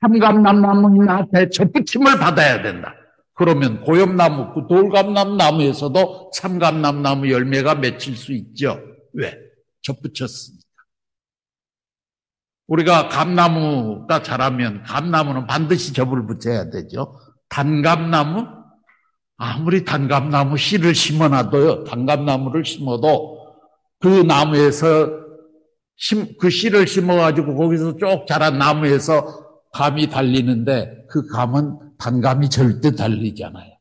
참감람나무인 앞에 접붙임을 받아야 된다. 그러면 고엽나무, 그 돌감람나무에서도 참감람나무 열매가 맺힐 수 있죠. 왜? 접붙였으니까. 우리가 감나무가 자라면 감나무는 반드시 접을 붙여야 되죠. 단감나무? 아무리 단감나무 씨를 심어놔도요. 단감나무를 심어도 그 나무에서 그 씨를 심어가지고 거기서 쭉 자란 나무에서 감이 달리는데 그 감은 단감이 절대 달리지 않아요.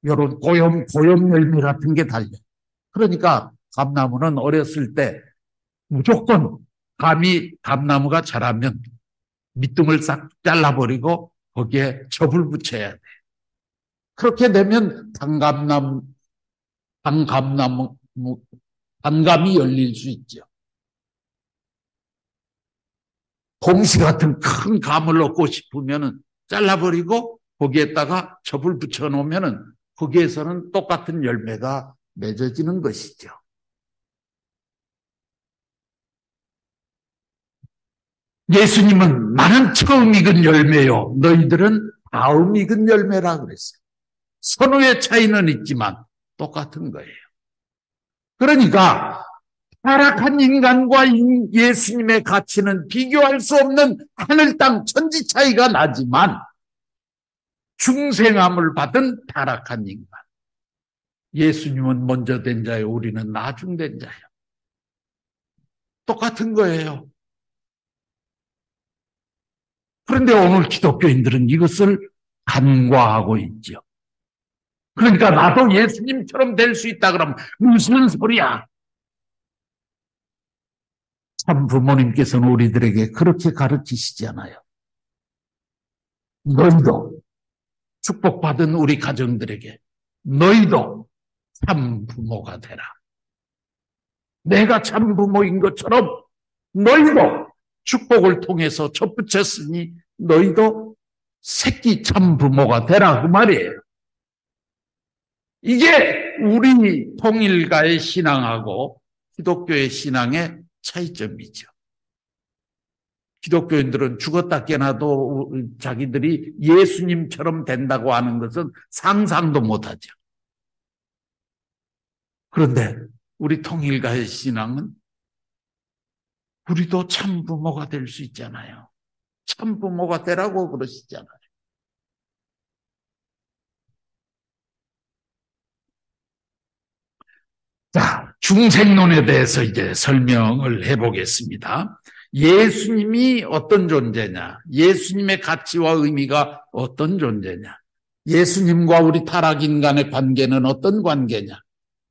이런 고염 열매 같은 게 달려요. 그러니까 감나무는 어렸을 때 무조건 감나무가 자라면 밑둥을 싹 잘라버리고 거기에 접을 붙여야 돼. 그렇게 되면 단감이 열릴 수 있죠. 봉시 같은 큰 감을 얻고 싶으면 잘라버리고 거기에다가 접을 붙여놓으면 거기에서는 똑같은 열매가 맺어지는 것이죠. 예수님은 나는 처음 익은 열매요. 너희들은 다음 익은 열매라 그랬어요. 선후의 차이는 있지만 똑같은 거예요. 그러니까 타락한 인간과 예수님의 가치는 비교할 수 없는 하늘 땅 천지 차이가 나지만 중생함을 받은 타락한 인간. 예수님은 먼저 된 자요, 우리는 나중된 자요. 똑같은 거예요. 그런데 오늘 기독교인들은 이것을 간과하고 있죠. 그러니까 나도 예수님처럼 될 수 있다 그러면 무슨 소리야? 참 부모님께서는 우리들에게 그렇게 가르치시잖아요. 너희도 축복받은 우리 가정들에게 너희도 참 부모가 되라. 내가 참 부모인 것처럼 너희도 축복을 통해서 접붙였으니 너희도 새끼 참 부모가 되라 그 말이에요. 이게 우리 통일가의 신앙하고 기독교의 신앙의 차이점이죠. 기독교인들은 죽었다 깨나도 자기들이 예수님처럼 된다고 하는 것은 상상도 못하죠. 그런데 우리 통일가의 신앙은 우리도 참 부모가 될 수 있잖아요. 참 부모가 되라고 그러시잖아요. 자, 중생론에 대해서 이제 설명을 해보겠습니다. 예수님이 어떤 존재냐? 예수님의 가치와 의미가 어떤 존재냐? 예수님과 우리 타락인간의 관계는 어떤 관계냐?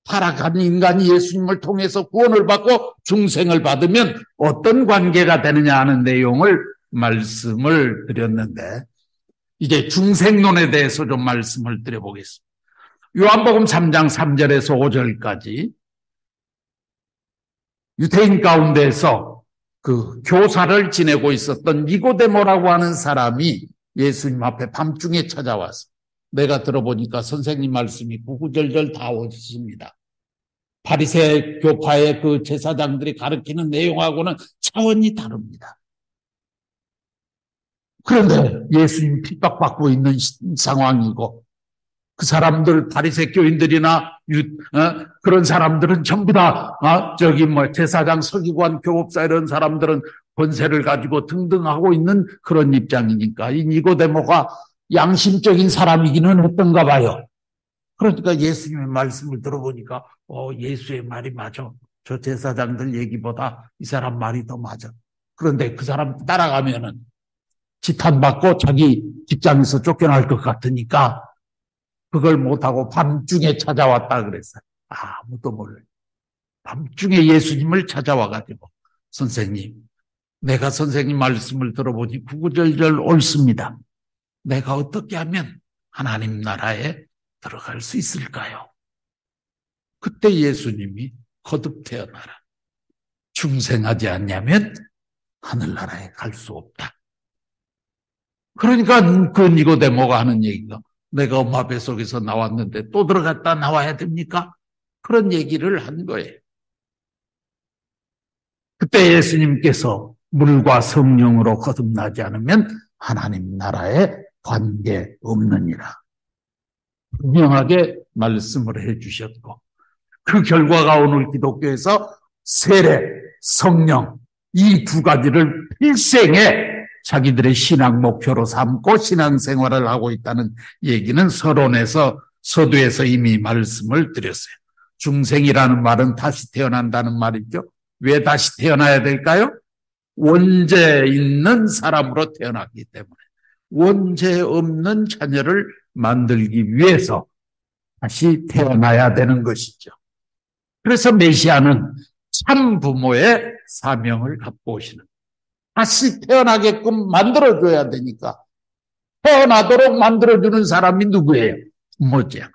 타락한 인간이 예수님을 통해서 구원을 받고 중생을 받으면 어떤 관계가 되느냐 하는 내용을 말씀을 드렸는데 이제 중생론에 대해서 좀 말씀을 드려보겠습니다. 요한복음 3장 3절에서 5절까지 유대인 가운데서 그 교사를 지내고 있었던 니고데모라고 하는 사람이 예수님 앞에 밤중에 찾아와서 내가 들어보니까 선생님 말씀이 구구절절 다 옳습니다. 바리새 교파의 그 제사장들이 가르치는 내용하고는 차원이 다릅니다. 그런데 예수님 핍박받고 있는 상황이고 그 사람들 바리새 교인들이나 그런 사람들은 전부 다 제사장 서기관 교법사 이런 사람들은 권세를 가지고 등등 하고 있는 그런 입장이니까 이 니고데모가 양심적인 사람이기는 했던가 봐요. 그러니까 예수님의 말씀을 들어보니까 예수의 말이 맞아. 저 제사장들 얘기보다 이 사람 말이 더 맞아. 그런데 그 사람 따라가면은 지탄받고 자기 직장에서 쫓겨날 것 같으니까 그걸 못하고 밤중에 찾아왔다 그랬어요. 아무도 몰라요. 밤중에 예수님을 찾아와가지고 선생님, 내가 선생님 말씀을 들어보니 구구절절 옳습니다. 내가 어떻게 하면 하나님 나라에 들어갈 수 있을까요? 그때 예수님이 거듭 태어나라. 중생하지 않냐면 하늘나라에 갈 수 없다. 그러니까 그 니고데모가 하는 얘기가 내가 엄마 뱃속에서 나왔는데 또 들어갔다 나와야 됩니까? 그런 얘기를 한 거예요. 그때 예수님께서 물과 성령으로 거듭나지 않으면 하나님 나라에 관계 없느니라. 분명하게 말씀을 해 주셨고 그 결과가 오늘 기독교에서 세례, 성령 이 두 가지를 필생에 자기들의 신앙 목표로 삼고 신앙생활을 하고 있다는 얘기는 서두에서 이미 말씀을 드렸어요. 중생이라는 말은 다시 태어난다는 말이죠. 왜 다시 태어나야 될까요? 원죄 있는 사람으로 태어났기 때문에 원죄 없는 자녀를 만들기 위해서 다시 태어나야 되는 것이죠. 그래서 메시아는 참 부모의 사명을 갖고 오시는 다시 태어나게끔 만들어줘야 되니까 태어나도록 만들어주는 사람이 누구예요? 부모잖아요.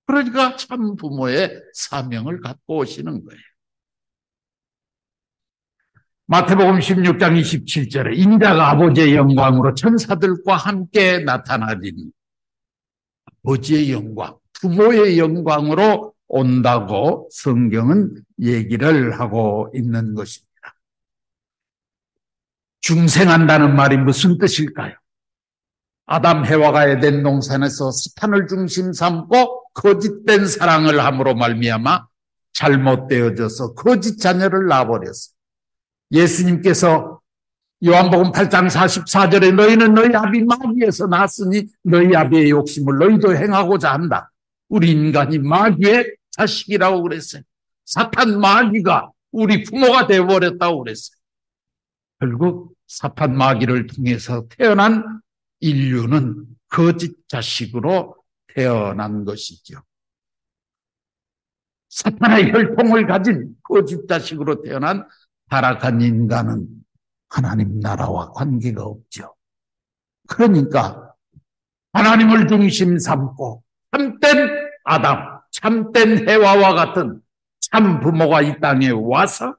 그러니까 참 부모의 사명을 갖고 오시는 거예요. 마태복음 16장 27절에 인자가 아버지의 영광으로 천사들과 함께 나타나리니 아버지의 영광, 부모의 영광으로 온다고 성경은 얘기를 하고 있는 것입니다. 중생한다는 말이 무슨 뜻일까요? 아담 해와가 에덴 동산에서 사탄을 중심 삼고 거짓된 사랑을 함으로 말미암아 잘못되어져서 거짓 자녀를 낳아버렸어요. 예수님께서 요한복음 8장 44절에 너희는 너희 아비 마귀에서 났으니 너희 아비의 욕심을 너희도 행하고자 한다. 우리 인간이 마귀의 자식이라고 그랬어요. 사탄 마귀가 우리 부모가 되어버렸다고 그랬어요. 결국 사탄 마귀를 통해서 태어난 인류는 거짓 자식으로 태어난 것이죠. 사탄의 혈통을 가진 거짓 자식으로 태어난 타락한 인간은 하나님 나라와 관계가 없죠. 그러니까 하나님을 중심 삼고 참된 아담, 참된 해와와 같은 참 부모가 이 땅에 와서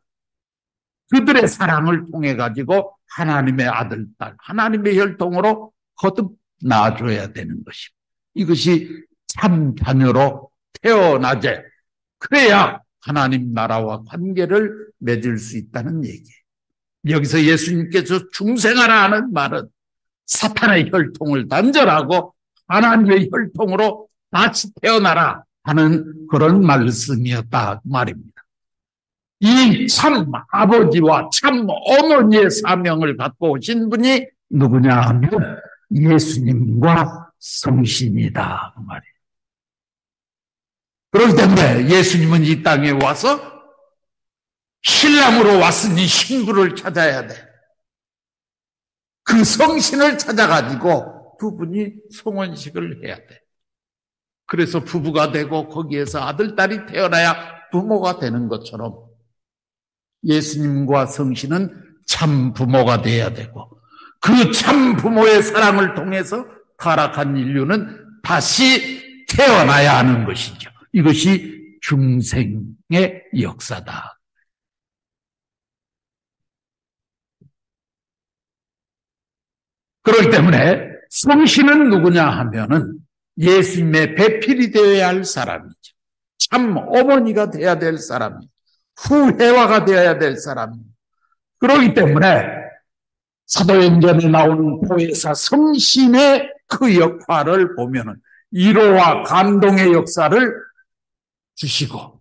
그들의 사랑을 통해 가지고 하나님의 아들, 딸, 하나님의 혈통으로 거듭 낳아줘야 되는 것입니다. 이것이 참 자녀로 태어나제. 그래야 하나님 나라와 관계를 맺을 수 있다는 얘기예요. 여기서 예수님께서 중생하라 하는 말은 사탄의 혈통을 단절하고 하나님의 혈통으로 다시 태어나라 하는 그런 말씀이었다 말입니다. 이 참 아버지와 참 어머니의 사명을 갖고 오신 분이 누구냐 하면 예수님과 성신이다 그 말이에요. 그렇기 때문에 예수님은 이 땅에 와서 신랑으로 왔으니 신부를 찾아야 돼. 그 성신을 찾아가지고 두 분이 성혼식을 해야 돼. 그래서 부부가 되고 거기에서 아들, 딸이 태어나야 부모가 되는 것처럼 예수님과 성신은 참 부모가 돼야 되고 그 참 부모의 사랑을 통해서 타락한 인류는 다시 태어나야 하는 것이죠. 이것이 중생의 역사다. 그렇기 때문에 성신은 누구냐 하면은 예수님의 배필이 되어야 할 사람이죠. 참 어머니가 되어야 될 사람이죠. 후회화가 되어야 될 사람이죠. 그렇기 때문에 사도행전에 나오는 보혜사 성신의 그 역할을 보면은 위로와 감동의 역사를 주시고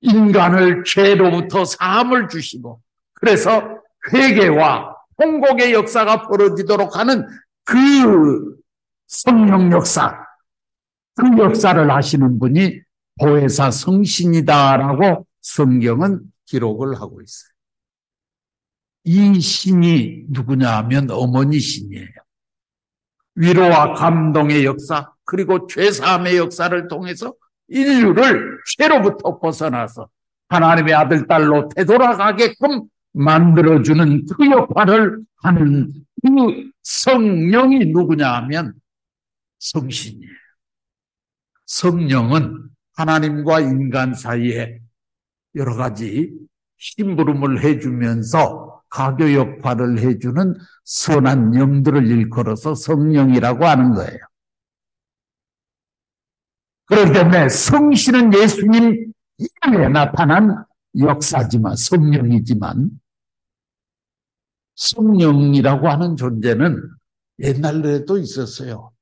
인간을 죄로부터 사함을 주시고 그래서 회개와 통곡의 역사가 벌어지도록 하는 그 성령 역사, 그 역사를 하시는 분이 보혜사 성신이다라고 성경은 기록을 하고 있어요. 이 신이 누구냐 하면 어머니 신이에요. 위로와 감동의 역사 그리고 죄사함의 역사를 통해서 인류를 죄로부터 벗어나서 하나님의 아들, 딸로 되돌아가게끔 만들어주는 그 역할을 하는 그 성령이 누구냐 하면 성신이에요. 성령은 하나님과 인간 사이에 여러 가지 심부름을 해주면서 가교 역할을 해주는 선한 영들을 일컬어서 성령이라고 하는 거예요. 그렇기 때문에 성신은 예수님 이름에 나타난 역사지만 성령이지만 성령이라고 하는 존재는 옛날에도 있었어요.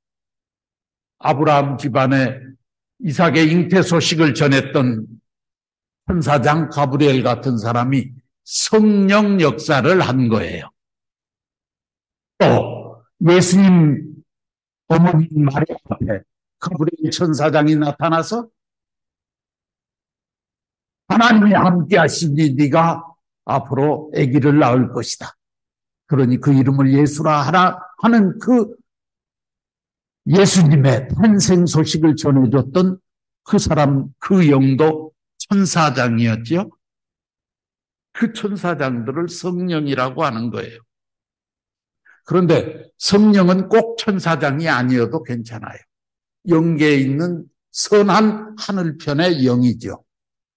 아브라함 집안에 이삭의 잉태 소식을 전했던 천사장 가브리엘 같은 사람이 성령 역사를 한 거예요. 또 예수님 어머니 마리아 앞에 가브리엘 천사장이 나타나서 하나님이 함께 하시니 네가 앞으로 아기를 낳을 것이다. 그러니 그 이름을 예수라 하라 하는 그 예수님의 탄생 소식을 전해줬던 그 사람, 그 영도 천사장이었죠. 그 천사장들을 성령이라고 하는 거예요. 그런데 성령은 꼭 천사장이 아니어도 괜찮아요. 영계에 있는 선한 하늘편의 영이죠.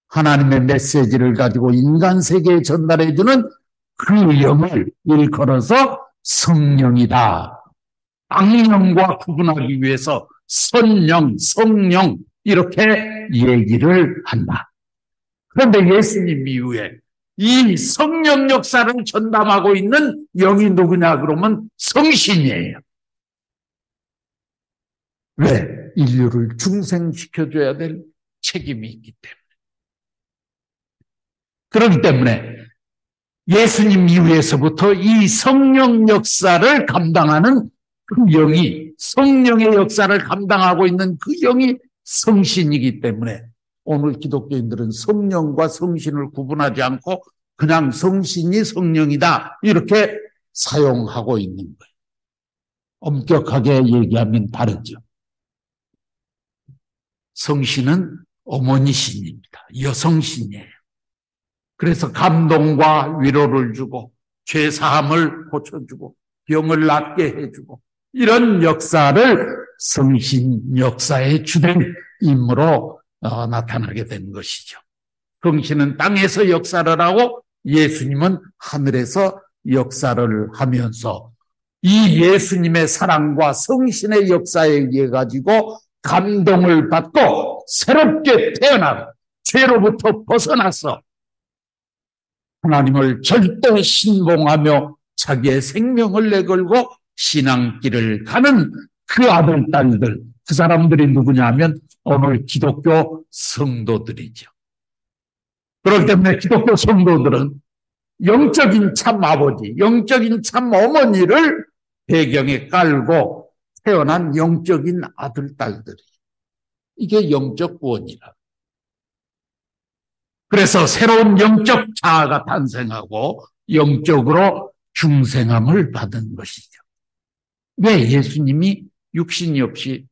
하나님의 메시지를 가지고 인간 세계에 전달해주는 그 영을 일컬어서 성령이다. 악령과 구분하기 위해서 선령, 성령 이렇게 얘기를 한다. 그런데 예수님 이후에 이 성령 역사를 전담하고 있는 영이 누구냐 그러면 성신이에요. 왜? 인류를 중생시켜줘야 될 책임이 있기 때문에. 그렇기 때문에 예수님 이후에서부터 이 성령 역사를 감당하는 그 영이, 성령의 역사를 감당하고 있는 그 영이 성신이기 때문에 오늘 기독교인들은 성령과 성신을 구분하지 않고 그냥 성신이 성령이다 이렇게 사용하고 있는 거예요. 엄격하게 얘기하면 다르죠. 성신은 어머니 신입니다. 여성신이에요. 그래서 감동과 위로를 주고 죄사함을 고쳐주고 병을 낫게 해주고 이런 역사를 성신 역사의 주된 인물로 나타나게 된 것이죠. 성신은 땅에서 역사를 하고 예수님은 하늘에서 역사를 하면서 이 예수님의 사랑과 성신의 역사에 의해 가지고 감동을 받고 새롭게 태어나 죄로부터 벗어나서 하나님을 절대 신봉하며 자기의 생명을 내걸고 신앙길을 가는 그 아들, 딸들, 그 사람들이 누구냐 하면 오늘 기독교 성도들이죠. 그렇기 때문에 기독교 성도들은 영적인 참 아버지, 영적인 참 어머니를 배경에 깔고 태어난 영적인 아들, 딸들이. 이게 영적 구원이라. 그래서 새로운 영적 자아가 탄생하고 영적으로 중생함을 받은 것이죠. 왜? 예수님이 육신이 없이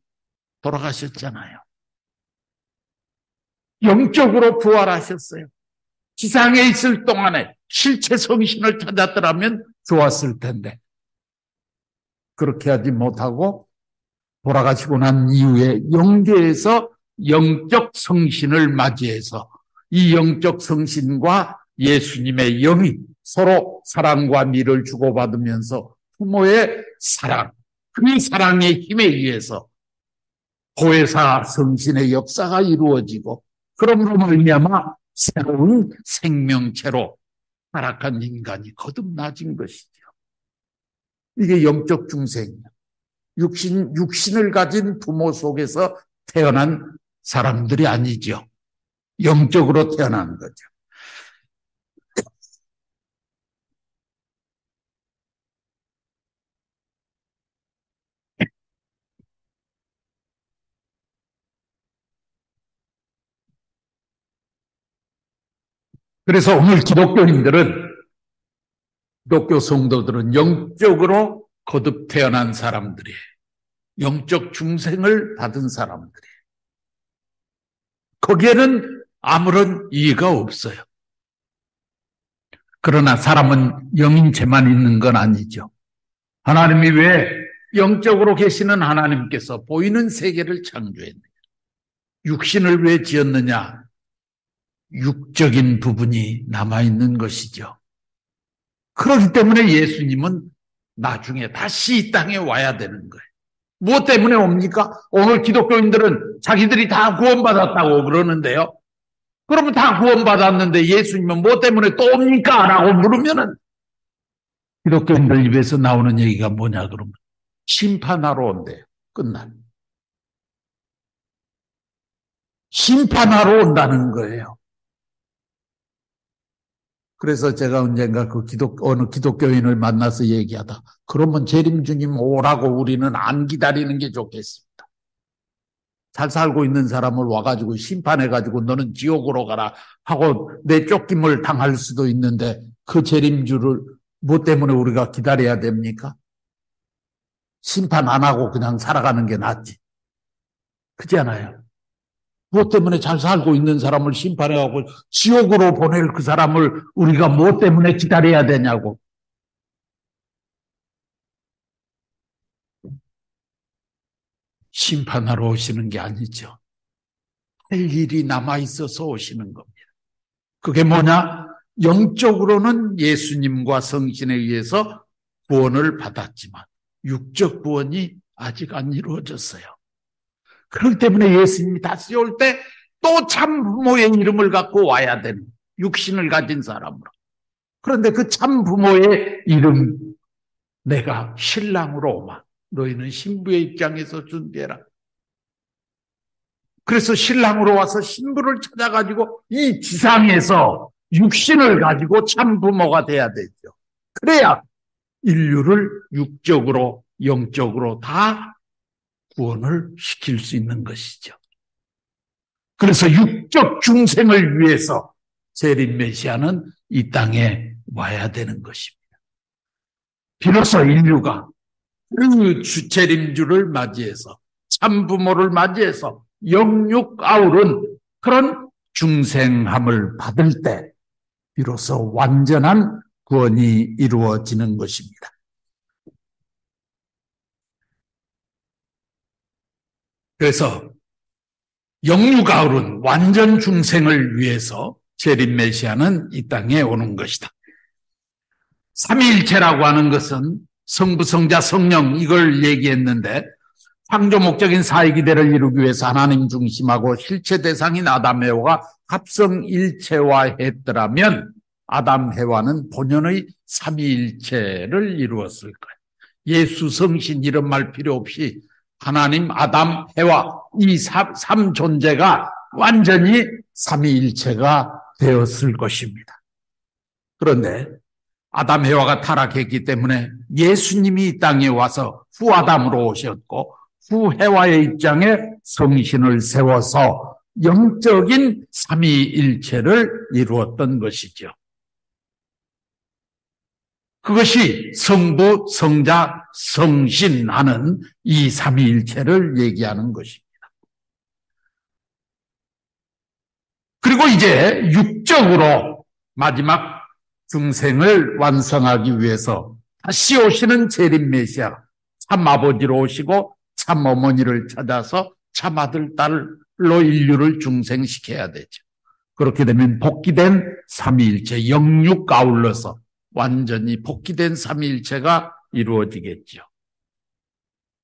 돌아가셨잖아요. 영적으로 부활하셨어요. 지상에 있을 동안에 실체 성신을 찾았더라면 좋았을 텐데 그렇게 하지 못하고 돌아가시고 난 이후에 영계에서 영적 성신을 맞이해서 이 영적 성신과 예수님의 영이 서로 사랑과 미를 주고받으면서 부모의 사랑, 그 사랑의 힘에 의해서 보혜사 성신의 역사가 이루어지고 그러므로 말미암아 새로운 생명체로 타락한 인간이 거듭나진 것이죠. 이게 영적 중생이에요. 육신을 가진 부모 속에서 태어난 사람들이 아니죠. 영적으로 태어난 거죠. 그래서 오늘 기독교 성도들은 영적으로 거듭 태어난 사람들이에요. 영적 중생을 받은 사람들이에요. 거기에는 아무런 이의가 없어요. 그러나 사람은 영인체만 있는 건 아니죠. 하나님이 왜 영적으로 계시는 하나님께서 보이는 세계를 창조했느냐? 육신을 왜 지었느냐? 육적인 부분이 남아있는 것이죠. 그렇기 때문에 예수님은 나중에 다시 이 땅에 와야 되는 거예요. 무엇 때문에 옵니까? 오늘 기독교인들은 자기들이 다 구원받았다고 그러는데요. 그러면 다 구원받았는데 예수님은 무엇 때문에 또 옵니까? 라고 물으면은 기독교인들 입에서 나오는 얘기가 뭐냐 그러면 심판하러 온대요. 끝난. 심판하러 온다는 거예요. 그래서 제가 언젠가 어느 기독교인을 만나서 얘기하다. 그러면 재림주님 오라고 우리는 안 기다리는 게 좋겠습니다. 잘 살고 있는 사람을 와가지고 심판해가지고 너는 지옥으로 가라 하고 내쫓김을 당할 수도 있는데 그 재림주를 뭐 때문에 우리가 기다려야 됩니까? 심판 안 하고 그냥 살아가는 게 낫지. 그렇잖아요. 뭐 때문에 잘 살고 있는 사람을 심판해가고 지옥으로 보낼 그 사람을 우리가 뭐 때문에 기다려야 되냐고. 심판하러 오시는 게 아니죠. 할 일이 남아있어서 오시는 겁니다. 그게 뭐냐? 영적으로는 예수님과 성신에 의해서 구원을 받았지만 육적 구원이 아직 안 이루어졌어요. 그렇기 때문에 예수님이 다시 올 때 또 참 부모의 이름을 갖고 와야 되는 육신을 가진 사람으로. 그런데 그 참 부모의 이름 내가 신랑으로 오마. 너희는 신부의 입장에서 준비해라. 그래서 신랑으로 와서 신부를 찾아가지고 이 지상에서 육신을 가지고 참 부모가 돼야 되죠. 그래야 인류를 육적으로 영적으로 다 구원을 시킬 수 있는 것이죠. 그래서 육적 중생을 위해서 재림 메시아는 이 땅에 와야 되는 것입니다. 비로소 인류가 그 재림주를 맞이해서 참부모를 맞이해서 영육 아우른 그런 중생함을 받을 때 비로소 완전한 구원이 이루어지는 것입니다. 그래서 영육 아우른 완전 중생을 위해서 재림 메시아는 이 땅에 오는 것이다. 삼위일체라고 하는 것은 성부, 성자, 성령 이걸 얘기했는데 창조 목적인 사회기대를 이루기 위해서 하나님 중심하고 실체 대상인 아담 해와가 합성일체화했더라면 아담 해와는 본연의 삼위일체를 이루었을 거예요. 예수, 성신 이런 말 필요 없이 하나님, 아담, 해와 이 삼 존재가 완전히 삼위일체가 되었을 것입니다. 그런데 아담, 해와가 타락했기 때문에 예수님이 이 땅에 와서 후아담으로 오셨고 후해와의 입장에 성신을 세워서 영적인 삼위일체를 이루었던 것이죠. 그것이 성부, 성자, 성신 하는 이 삼위일체를 얘기하는 것입니다. 그리고 이제 육적으로 마지막 중생을 완성하기 위해서 다시 오시는 재림 메시아, 참 아버지로 오시고 참 어머니를 찾아서 참 아들, 딸로 인류를 중생시켜야 되죠. 그렇게 되면 복귀된 삼위일체, 영육 아울러서 완전히 복귀된 삼위일체가 이루어지겠죠.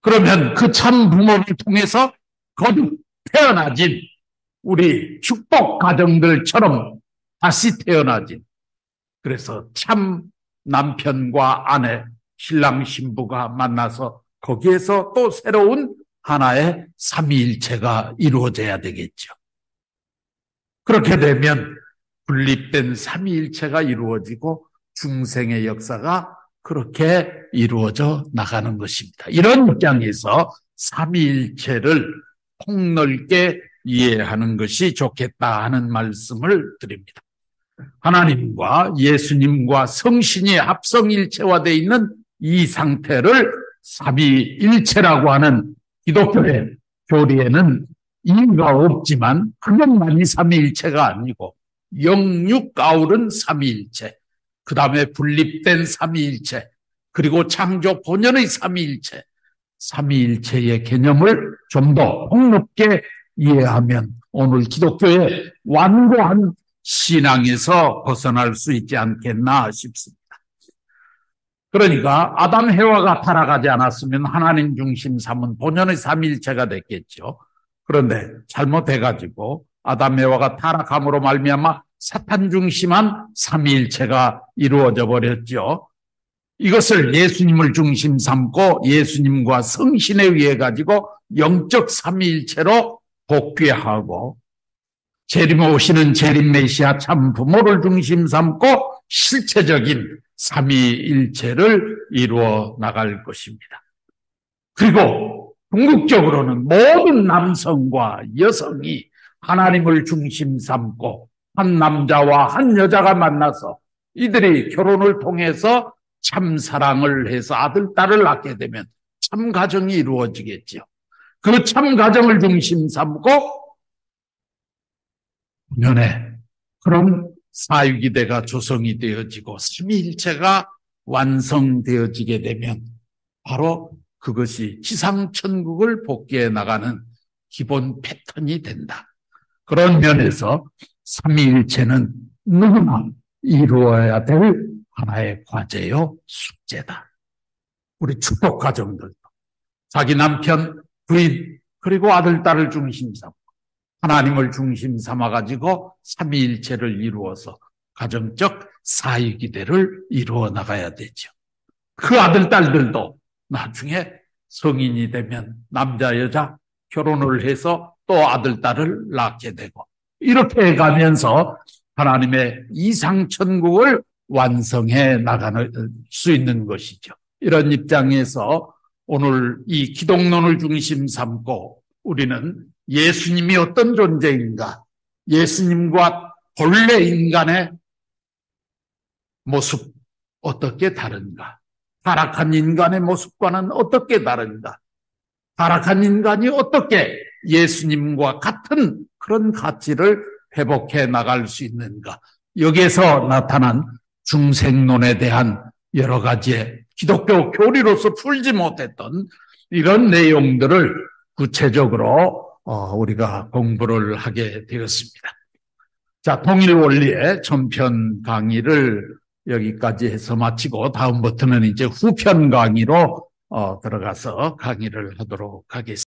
그러면 그 참 부모를 통해서 거듭 태어나진 우리 축복 가정들처럼 다시 태어나진, 그래서 참 남편과 아내, 신랑 신부가 만나서 거기에서 또 새로운 하나의 삼위일체가 이루어져야 되겠죠. 그렇게 되면 분립된 삼위일체가 이루어지고 중생의 역사가 그렇게 이루어져 나가는 것입니다. 이런 입장에서 삼위일체를 폭넓게 이해하는 것이 좋겠다 하는 말씀을 드립니다. 하나님과 예수님과 성신이 합성일체화되어 있는 이 상태를 삼위일체라고 하는 기독교의 교리에는 이유가 없지만 그것만이 삼위일체가 아니고 영육 아울은 삼위일체, 그 다음에 분립된 삼위일체, 그리고 창조 본연의 삼위일체, 삼위일체의 개념을 좀 더 폭넓게 이해하면 오늘 기독교의 완고한 신앙에서 벗어날 수 있지 않겠나 싶습니다. 그러니까 아담 해와가 타락하지 않았으면 하나님 중심 삼은 본연의 삼위일체가 됐겠죠. 그런데 잘못해가지고 아담 해와가 타락함으로 말미암아 사탄 중심한 삼위일체가 이루어져 버렸죠. 이것을 예수님을 중심 삼고 예수님과 성신에 의해 가지고 영적 삼위일체로 복귀하고 재림 오시는 재림 메시아 참 부모를 중심 삼고 실체적인 삼위일체를 이루어 나갈 것입니다. 그리고 궁극적으로는 모든 남성과 여성이 하나님을 중심 삼고 한 남자와 한 여자가 만나서 이들이 결혼을 통해서 참 사랑을 해서 아들, 딸을 낳게 되면 참 가정이 이루어지겠죠. 그 참 가정을 중심 삼고 본연의 그런 사유기대가 조성이 되어지고 삼위일체가 완성되어지게 되면 바로 그것이 지상천국을 복귀해 나가는 기본 패턴이 된다. 그런 면에서 삼위일체는 누구나 이루어야 될 하나의 과제요, 숙제다. 우리 축복 가정들도 자기 남편, 부인, 그리고 아들, 딸을 중심 삼고 하나님을 중심 삼아가지고 삼위일체를 이루어서 가정적 사위기대를 이루어 나가야 되죠. 그 아들, 딸들도 나중에 성인이 되면 남자, 여자 결혼을 해서 또 아들, 딸을 낳게 되고 이렇게 가면서 하나님의 이상천국을 완성해 나가는 수 있는 것이죠. 이런 입장에서 오늘 이 기독론을 중심 삼고 우리는 예수님이 어떤 존재인가, 예수님과 본래 인간의 모습 어떻게 다른가, 타락한 인간의 모습과는 어떻게 다른가, 타락한 인간이 어떻게 예수님과 같은 그런 가치를 회복해 나갈 수 있는가, 여기에서 나타난 중생론에 대한 여러 가지의 기독교 교리로서 풀지 못했던 이런 내용들을 구체적으로 우리가 공부를 하게 되었습니다. 자, 통일 원리의 전편 강의를 여기까지 해서 마치고 다음부터는 이제 후편 강의로 들어가서 강의를 하도록 하겠습니다.